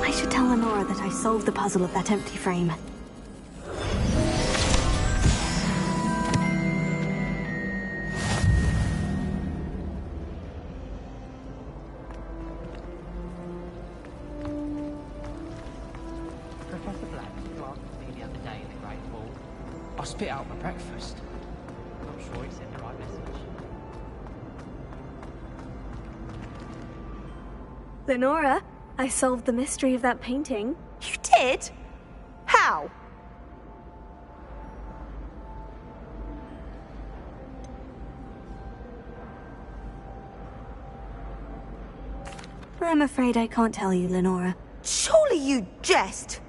I should tell Lenora that I solved the puzzle of that empty frame. Professor Black glanced at me the other day in the Great Hall. I spit out my breakfast. Not sure he sent the right message. Lenora, I solved the mystery of that painting. You did? How? I'm afraid I can't tell you, Lenora. Surely you jest!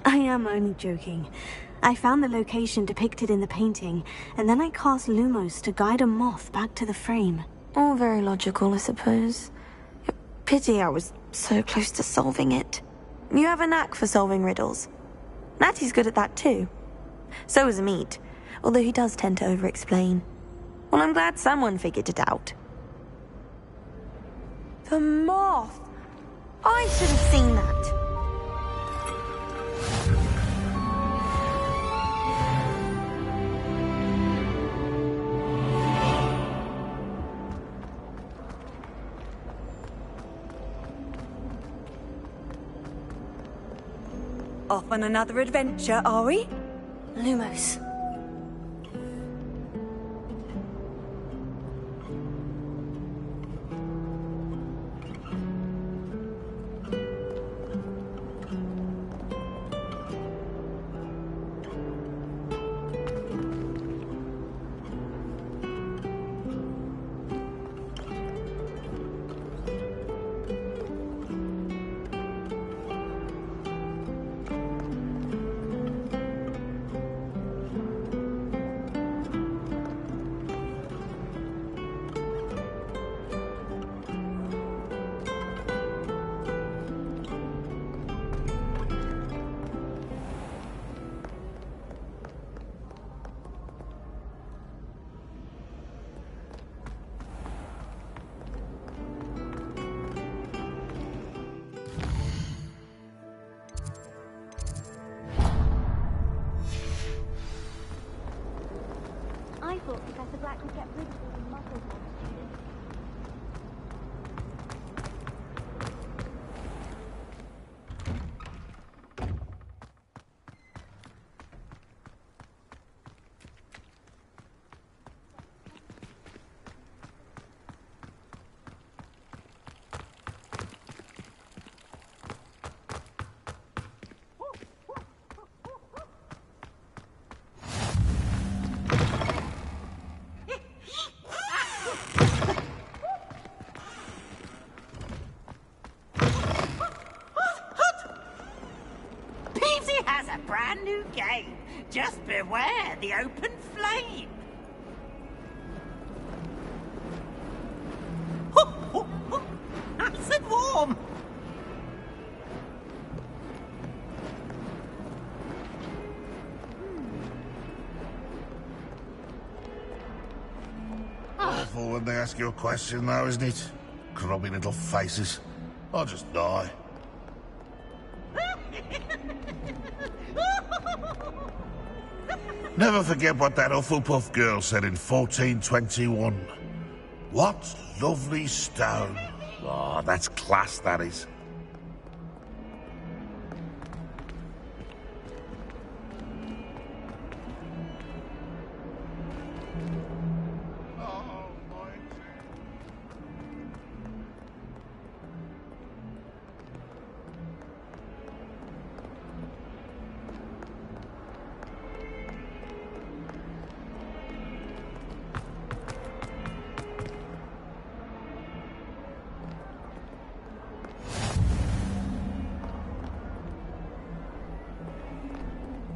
I am only joking. I found the location depicted in the painting, and then I cast Lumos to guide a moth back to the frame. All very logical, I suppose. Pity I was so close to solving it. You have a knack for solving riddles. Natty's good at that too. So is Amit, although he does tend to over-explain. Well, I'm glad someone figured it out. The moth! I should have seen that. Off on another adventure, are we? Lumos. I thought Professor Black would get rid of all the muscle students. Brand new game. Just beware the open flame. Nice and warm. Awful when they ask you a question, though, isn't it? Grubby little faces. I'll just die. Never forget what that Hufflepuff girl said in 1421. What lovely stone. Oh, that's class, that is.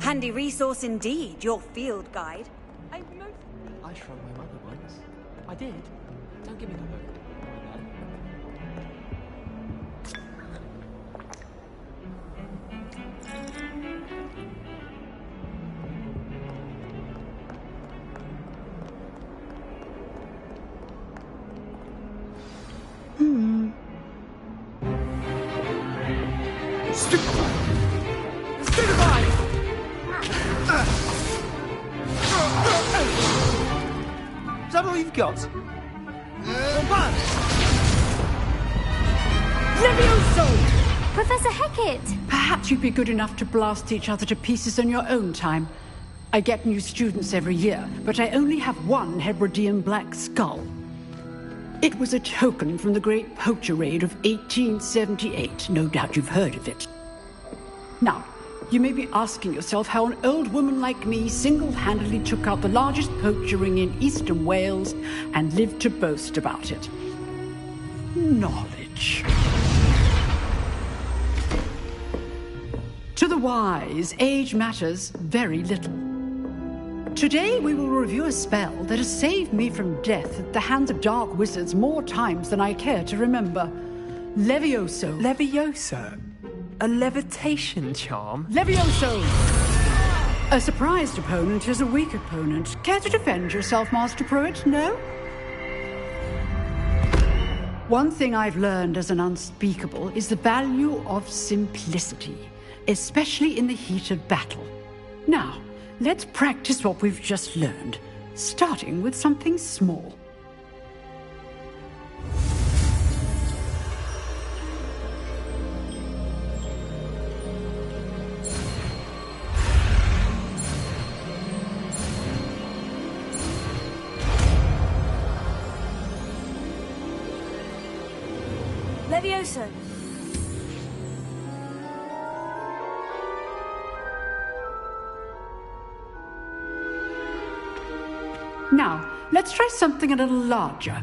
Handy resource indeed, your field guide. I shrunk my mother once. I did. Don't give me the look. Stupefy! Is that all you've got? Levioso! Professor Hecat! Perhaps you'd be good enough to blast each other to pieces in your own time. I get new students every year, but I only have one Hebridean black skull. It was a token from the Great Poacher Raid of 1878. No doubt you've heard of it. Now, you may be asking yourself how an old woman like me single-handedly took out the largest poacher ring in eastern Wales and lived to boast about it. Knowledge. To the wise, age matters very little. Today we will review a spell that has saved me from death at the hands of dark wizards more times than I care to remember. Levioso. Levioso? A levitation charm? Levioso! A surprised opponent is a weak opponent. Care to defend yourself, Master Pruitt? No? One thing I've learned as an unspeakable is the value of simplicity, especially in the heat of battle. Now, let's practice what we've just learned, starting with something small. Levioso. Now, let's try something a little larger.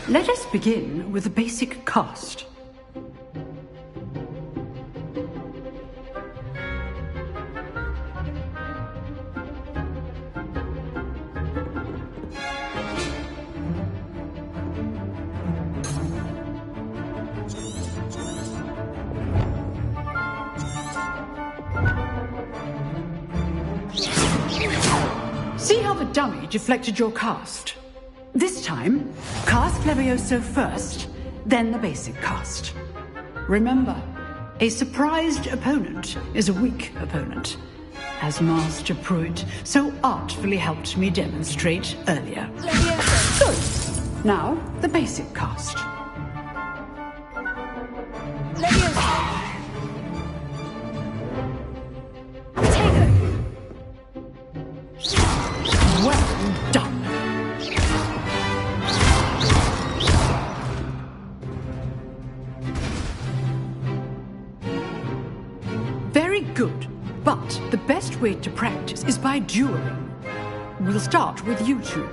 Let us begin with the basic cast. See how the dummy deflected your cast? This time, cast Levioso first, then the basic cast. Remember, a surprised opponent is a weak opponent, as Master Pruitt so artfully helped me demonstrate earlier. Levioso. Good. Now, the basic cast. Levioso. Well done. Very good. But the best way to practice is by dueling. We'll start with you two.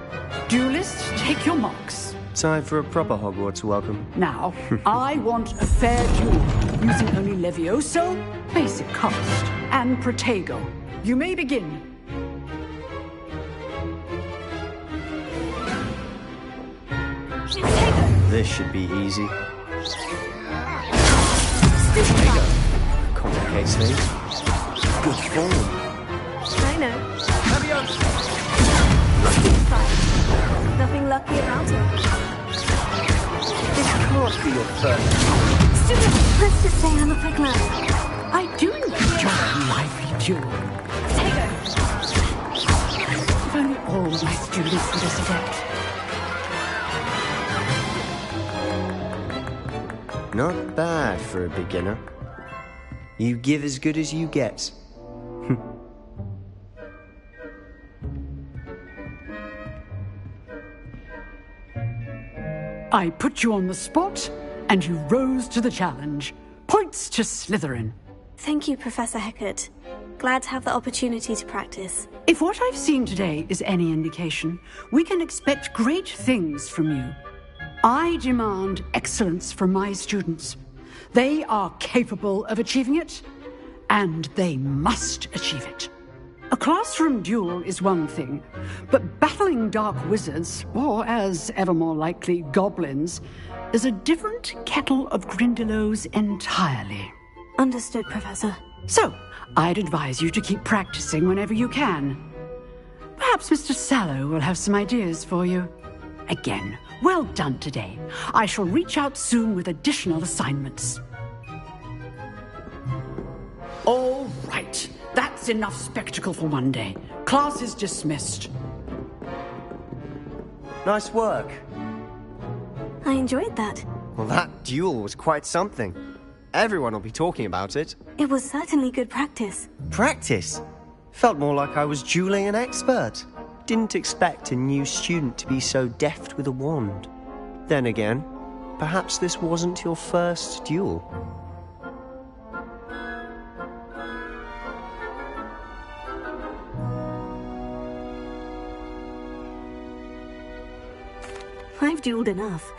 Duelists, take your marks. Time for a proper Hogwarts welcome. Now, I want a fair duel, using only Levioso, basic cast, and Protego. You may begin. This should be easy. Complicates things. Good form. I know. Nothing lucky about it. This can't be your first. Stupid. Let's just say I'm a quick lad. I do enjoy a lively duel. If only all of my students were this adept. Not bad for a beginner. You give as good as you get. I put you on the spot, and you rose to the challenge. Points to Slytherin. Thank you, Professor Hecat. Glad to have the opportunity to practice. If what I've seen today is any indication, we can expect great things from you. I demand excellence from my students. They are capable of achieving it, and they must achieve it. A classroom duel is one thing, but battling dark wizards, or as ever more likely, goblins, is a different kettle of Grindylows entirely. Understood, Professor. So, I'd advise you to keep practicing whenever you can. Perhaps Mr. Sallow will have some ideas for you. Again, well done today. I shall reach out soon with additional assignments. All right. That's enough spectacle for one day. Class is dismissed. Nice work. I enjoyed that. Well, that duel was quite something. Everyone will be talking about it. It was certainly good practice. Practice? Felt more like I was dueling an expert. Didn't expect a new student to be so deft with a wand. Then again, perhaps this wasn't your first duel. I've dueled enough.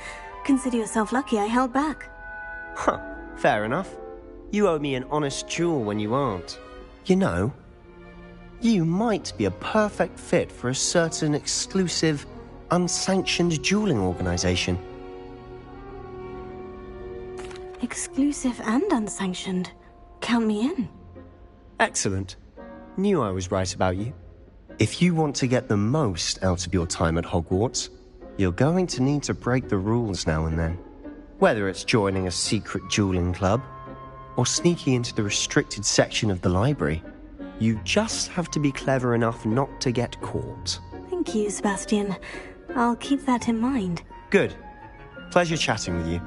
Consider yourself lucky I held back. Huh, fair enough. You owe me an honest duel when you aren't. You know, you might be a perfect fit for a certain exclusive, unsanctioned dueling organization. Exclusive and unsanctioned. Count me in. Excellent. Knew I was right about you. If you want to get the most out of your time at Hogwarts, you're going to need to break the rules now and then. Whether it's joining a secret dueling club, or sneaking into the restricted section of the library, you just have to be clever enough not to get caught. Thank you, Sebastian. I'll keep that in mind. Good. Pleasure chatting with you.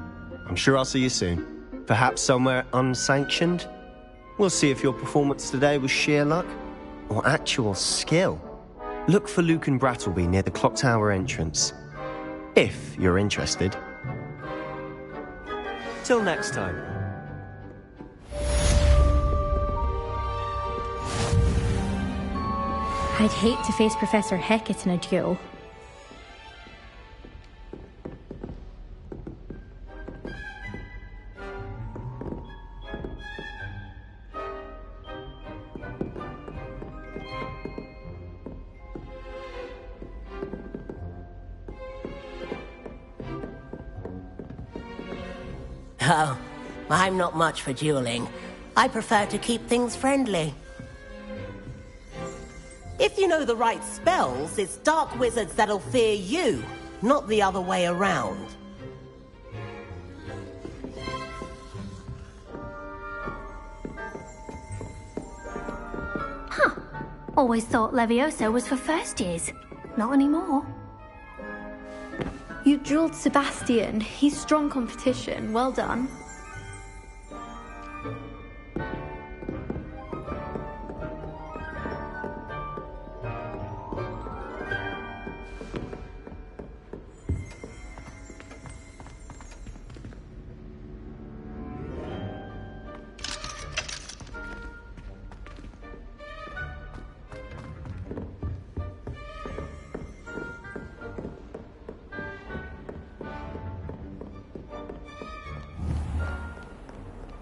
I'm sure I'll see you soon. Perhaps somewhere unsanctioned? We'll see if your performance today was sheer luck, or actual skill. Look for Luke and Brattleby near the clock tower entrance. If you're interested. Till next time. I'd hate to face Professor Hecat in a duel. Oh, I'm not much for dueling. I prefer to keep things friendly. If you know the right spells, it's dark wizards that'll fear you, not the other way around. Huh. Always thought Levioso was for first years. Not anymore. You dueled Sebastian. He's strong competition. Well done.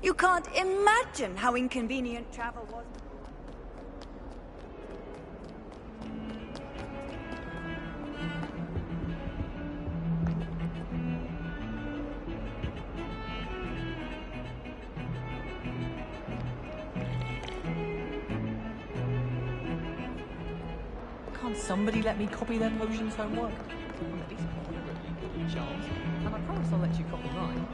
You can't imagine how inconvenient travel was. Can't somebody let me copy their potions homework? I'm at least moderately good at charms, and I promise I'll let you copy mine.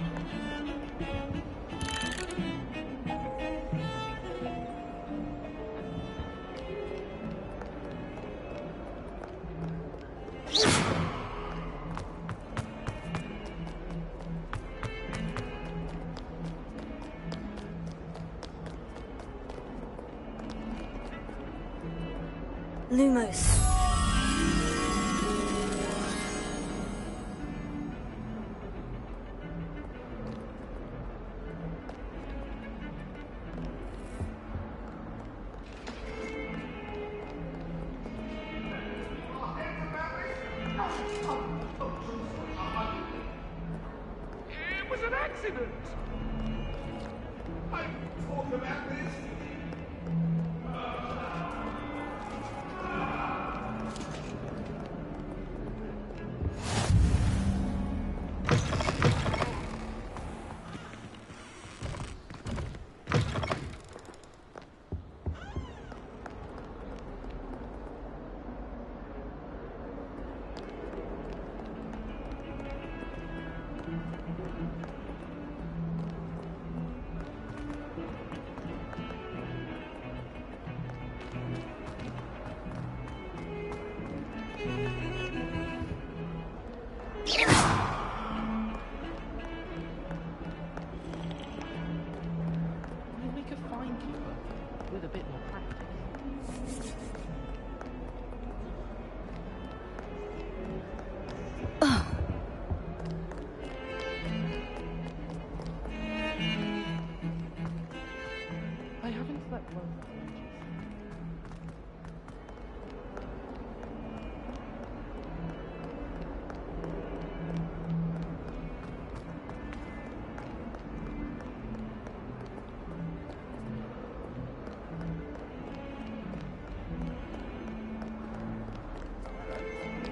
Lumos. It was an accident. I talk about this.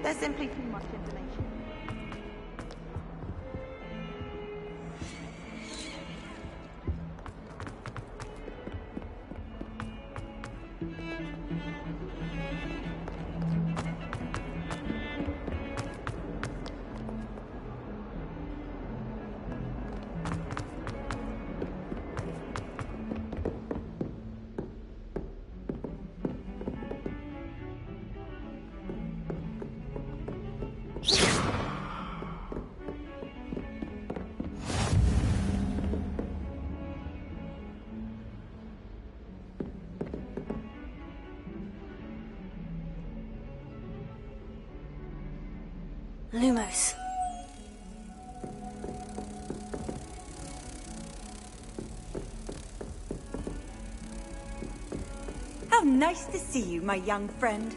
There's simply too much information. Lumos. How nice to see you, my young friend.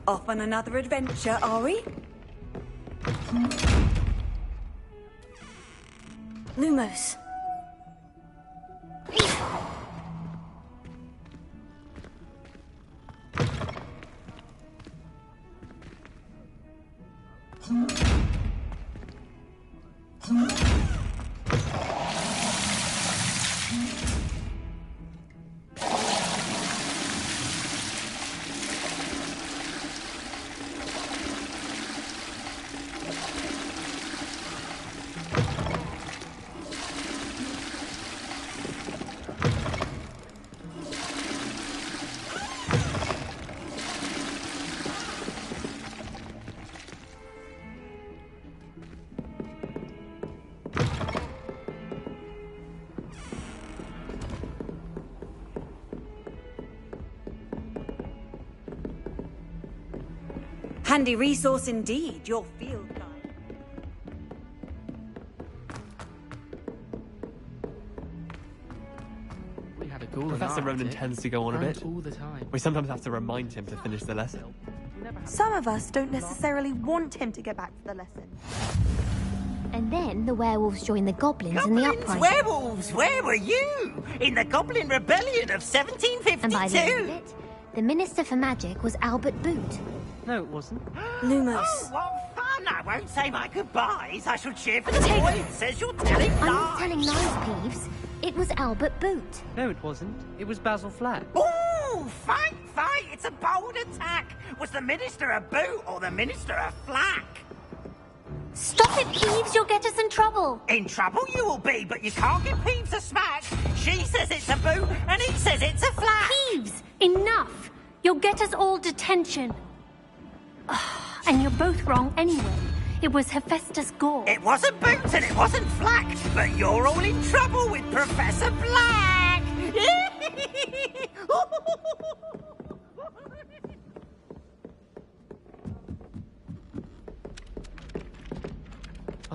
Off on another adventure, are we? Lumos. Handy resource indeed, your field guide. We had a cool Professor Ronan tends to go on a bit. All the time. We sometimes have to remind him to finish the lesson. Some of us don't necessarily want him to get back to the lesson. And then the werewolves joined the goblins in the uprising. Werewolves, where were you? In the Goblin Rebellion of 1752? And by the end of it, the Minister for Magic was Albert Boot. No, it wasn't. Lumos. Oh, what fun! I won't say my goodbyes. I shall cheer for the boy who says you're telling lies. I'm not telling lies, Peeves. It was Albert Boot. No, it wasn't. It was Basil Flack. Ooh, fight! It's a bold attack. Was the Minister a boot or the Minister a flack? Stop it, Peeves. You'll get us in trouble. In trouble you will be, but you can't give Peeves a smack. She says it's a boot and he says it's a flack. Peeves, enough. You'll get us all detention. And you're both wrong anyway. It was Hephaestus Gore. It wasn't Boots and it wasn't Flack, but you're all in trouble with Professor Black!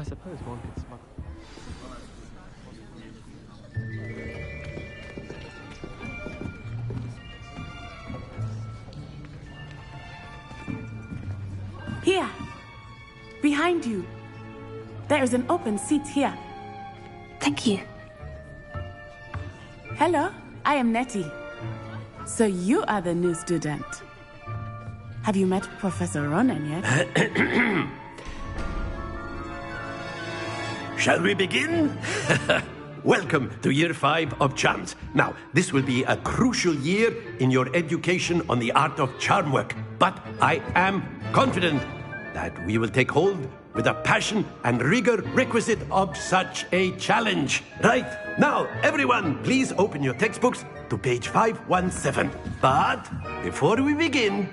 suppose one could smuggle. Here! Behind you! There is an open seat here. Thank you. Hello, I am Nettie. So you are the new student. Have you met Professor Ronan yet? Shall we begin? Welcome to Year 5 of Charms. Now, this will be a crucial year in your education on the art of charm work. But I am confident that we will take hold with the passion and rigor requisite of such a challenge. Right, now, everyone, please open your textbooks to page 517. But before we begin,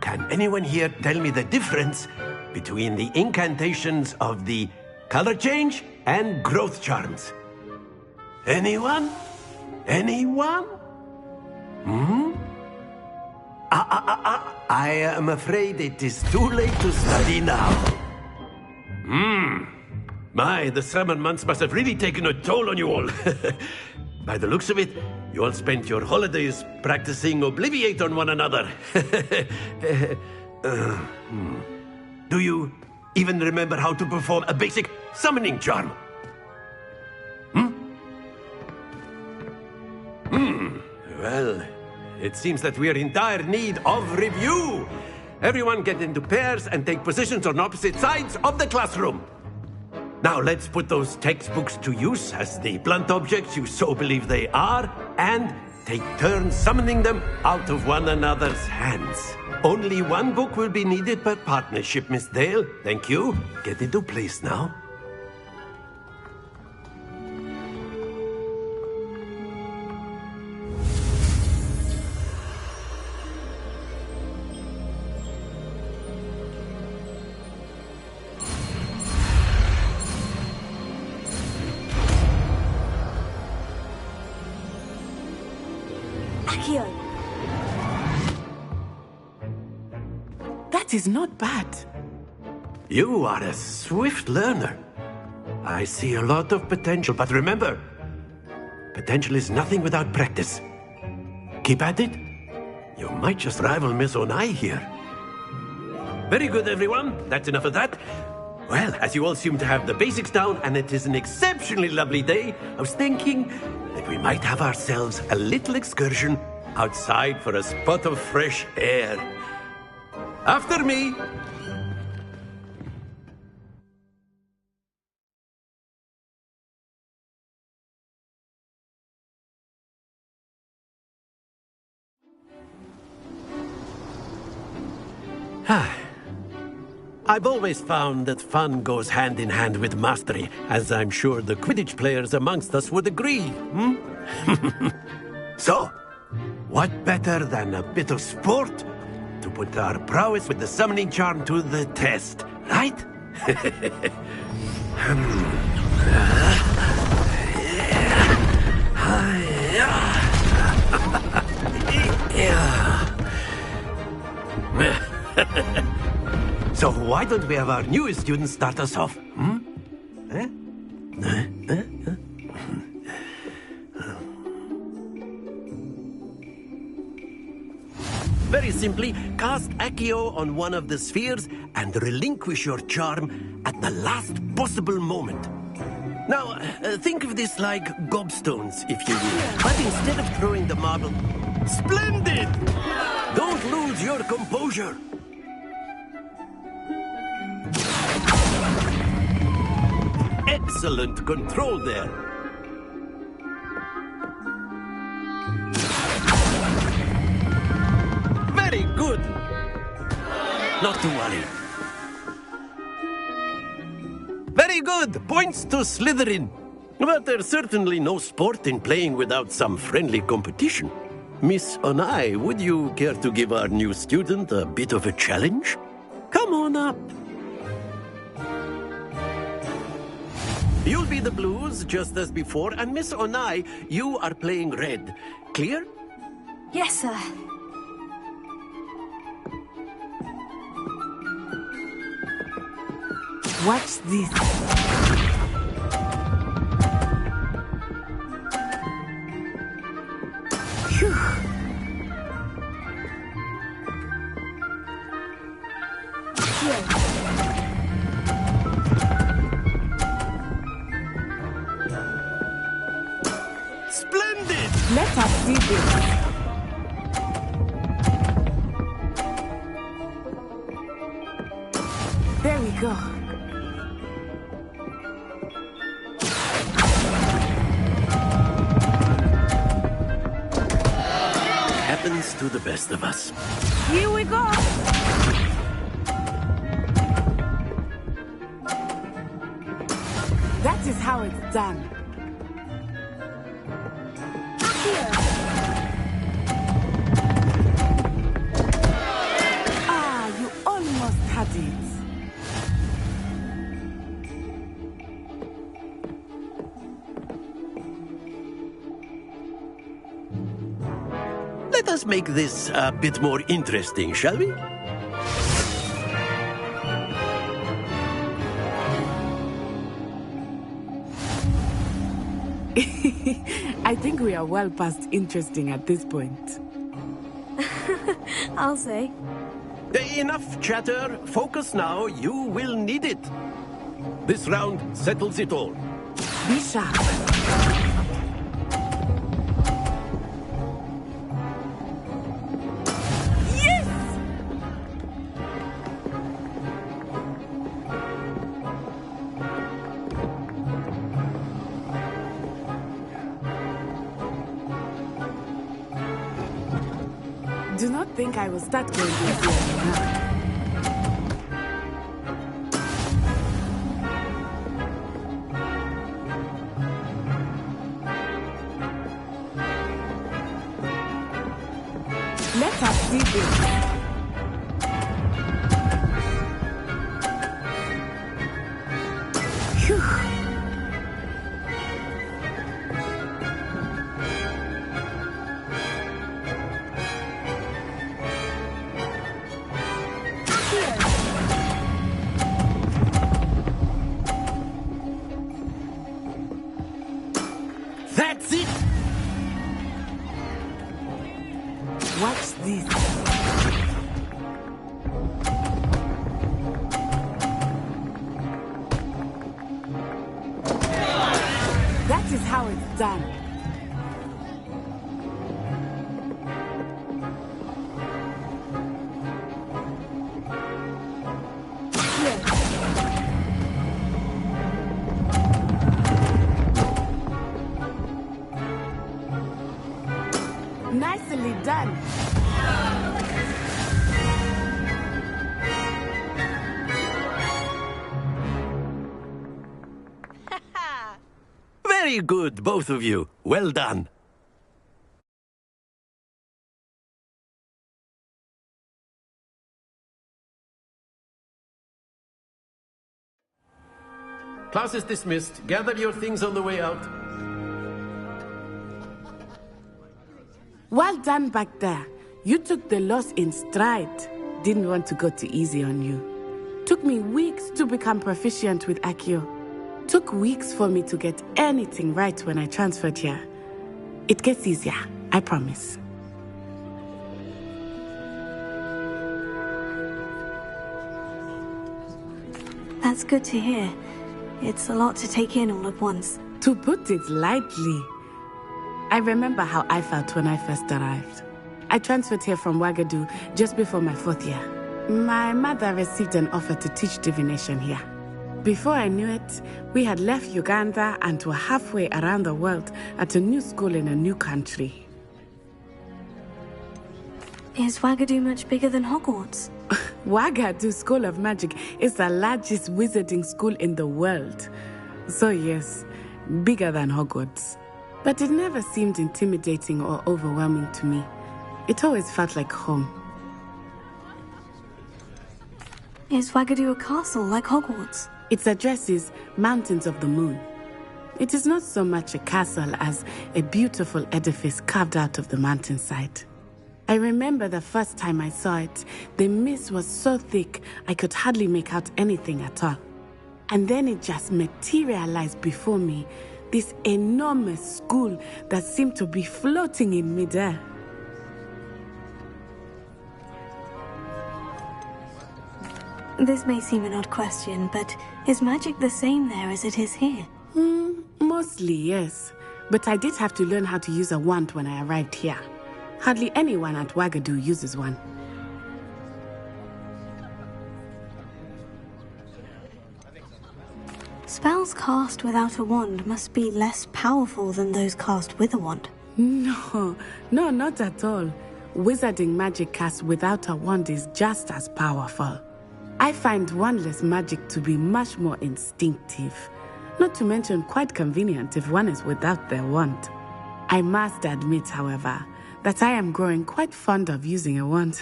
can anyone here tell me the difference between the incantations of the color change and growth charms? Anyone? Anyone? I am afraid it is too late to study now. My, the summer months must have really taken a toll on you all. By the looks of it, you all spent your holidays practicing Obliviate on one another. Do you even remember how to perform a basic summoning charm? Well, it seems that we are in dire need of review. Everyone get into pairs and take positions on opposite sides of the classroom. Now let's put those textbooks to use as the blunt objects you so believe they are, and take turns summoning them out of one another's hands. Only one book will be needed per partnership, Miss Dale. Thank you. Get into place now. That is not bad. You are a swift learner. I see a lot of potential, but remember, potential is nothing without practice. Keep at it. You might just rival Miss Onai here. Very good, everyone. That's enough of that. Well, as you all seem to have the basics down, and it is an exceptionally lovely day, I was thinking that we might have ourselves a little excursion outside for a spot of fresh air. After me. I've always found that fun goes hand in hand with mastery, as I'm sure the Quidditch players amongst us would agree. So, what better than a bit of sport to put our prowess with the summoning charm to the test, right? So why don't we have our newest student start us off? Very simply, cast Accio on one of the spheres and relinquish your charm at the last possible moment. Now, think of this like gobstones, if you will. But instead of throwing the marble... Splendid! Don't lose your composure. Excellent control there. Very good. Not to worry. Very good. Points to Slytherin. But there's certainly no sport in playing without some friendly competition. Miss Onai, would you care to give our new student a bit of a challenge? Come on up. You'll be the blues, just as before, and Miss Onai, you are playing red. Clear? Yes, sir. Watch this. Splendid! Let us see this. There we go. Happens to the best of us. Here we go. That is how it's done. Ah, you almost had it. Let us make this a bit more interesting, shall we? I think we are well past interesting at this point. I'll say. Enough chatter. Focus now. You will need it. This round settles it all. Be sharp. Do not think I will start going easy on you now. Let us see this. Phew. That's it! Watch this. That is how it's done. Nicely done. Very good, both of you. Well done. Class is dismissed. Gather your things on the way out. Well done back there. You took the loss in stride. Didn't want to go too easy on you. Took me weeks to become proficient with Accio. Took weeks for me to get anything right when I transferred here. It gets easier, I promise. That's good to hear. It's a lot to take in all at once. To put it lightly, I remember how I felt when I first arrived. I transferred here from Wagadu just before my 4th year. My mother received an offer to teach divination here. Before I knew it, we had left Uganda and were halfway around the world at a new school in a new country. Is Wagadu much bigger than Hogwarts? Wagadu School of Magic is the largest wizarding school in the world. So yes, bigger than Hogwarts. But it never seemed intimidating or overwhelming to me. It always felt like home. Is Wagadu a castle like Hogwarts? Its address is Mountains of the Moon. It is not so much a castle as a beautiful edifice carved out of the mountainside. I remember the first time I saw it, the mist was so thick I could hardly make out anything at all. And then it just materialized before me, this enormous school that seemed to be floating in midair. This may seem an odd question, but is magic the same there as it is here? Mostly, yes. But I did have to learn how to use a wand when I arrived here. Hardly anyone at Wagadu uses one. Spells cast without a wand must be less powerful than those cast with a wand. No, not at all. Wizarding magic cast without a wand is just as powerful. I find wandless magic to be much more instinctive. Not to mention quite convenient if one is without their wand. I must admit, however, that I am growing quite fond of using a wand.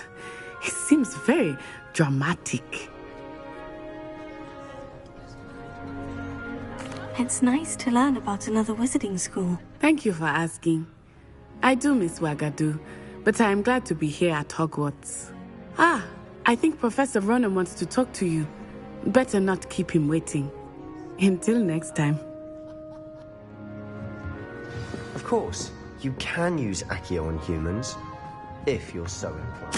It seems very dramatic. It's nice to learn about another wizarding school. Thank you for asking. I do miss Wagadu, but I am glad to be here at Hogwarts. I think Professor Ronan wants to talk to you. Better not keep him waiting. Until next time. Of course, you can use Accio on humans, if you're so inclined.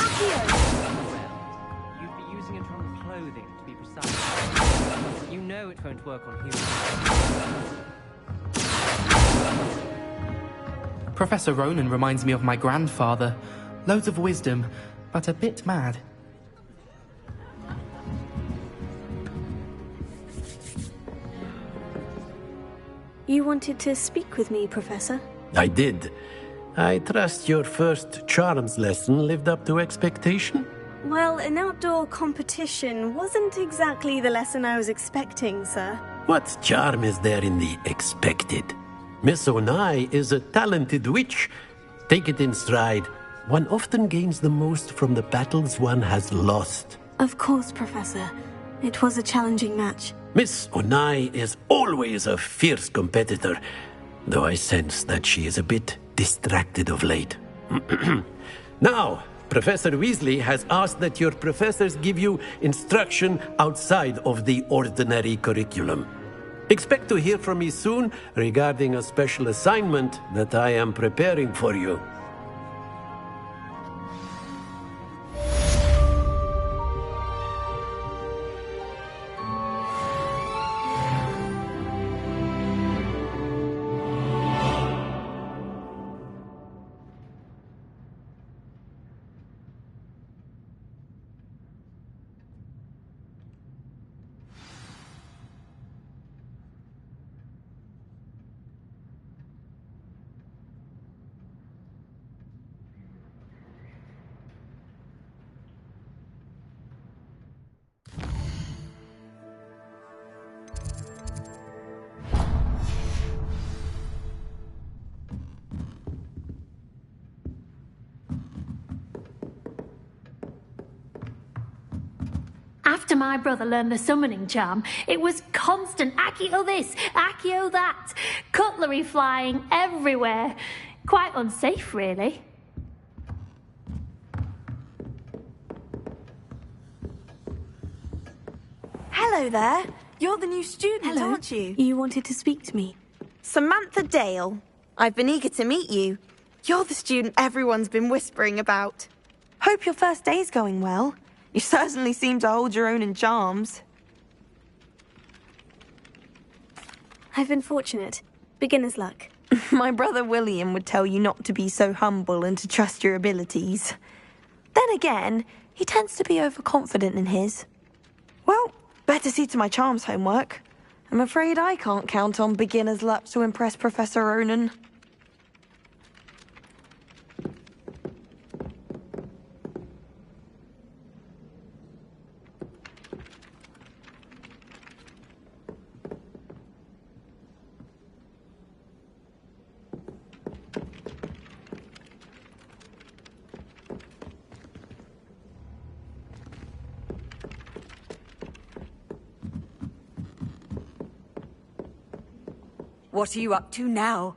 You'd be using it on clothing, to be precise. You know it won't work on humans. Professor Ronan reminds me of my grandfather. Loads of wisdom, but a bit mad. You wanted to speak with me, Professor? I did. I trust your first charms lesson lived up to expectation? Well, an outdoor competition wasn't exactly the lesson I was expecting, sir. What charm is there in the expected? Miss Onai is a talented witch. Take it in stride. One often gains the most from the battles one has lost. Of course, Professor. It was a challenging match. Miss Onai is always a fierce competitor, though I sense that she is a bit distracted of late. Now, Professor Weasley has asked that your professors give you instruction outside of the ordinary curriculum. Expect to hear from me soon regarding a special assignment that I am preparing for you. After my brother learned the summoning charm, it was constant Accio this, Accio that, cutlery flying everywhere. Quite unsafe, really. Hello there. You're the new student, aren't you? You wanted to speak to me. Samantha Dale. I've been eager to meet you. You're the student everyone's been whispering about. Hope your first day's going well. You certainly seem to hold your own in charms. I've been fortunate. Beginner's luck. My brother William would tell you not to be so humble and to trust your abilities. Then again, he tends to be overconfident in his. Well, better see to my charms homework. I'm afraid I can't count on beginner's luck to impress Professor Ronan. What are you up to now?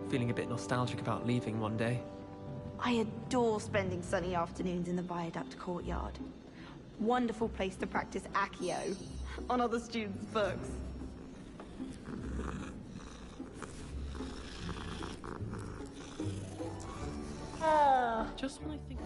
feeling a bit nostalgic about leaving one day. I adore spending sunny afternoons in the Viaduct courtyard. Wonderful place to practice Accio on other students' books. Just when I think...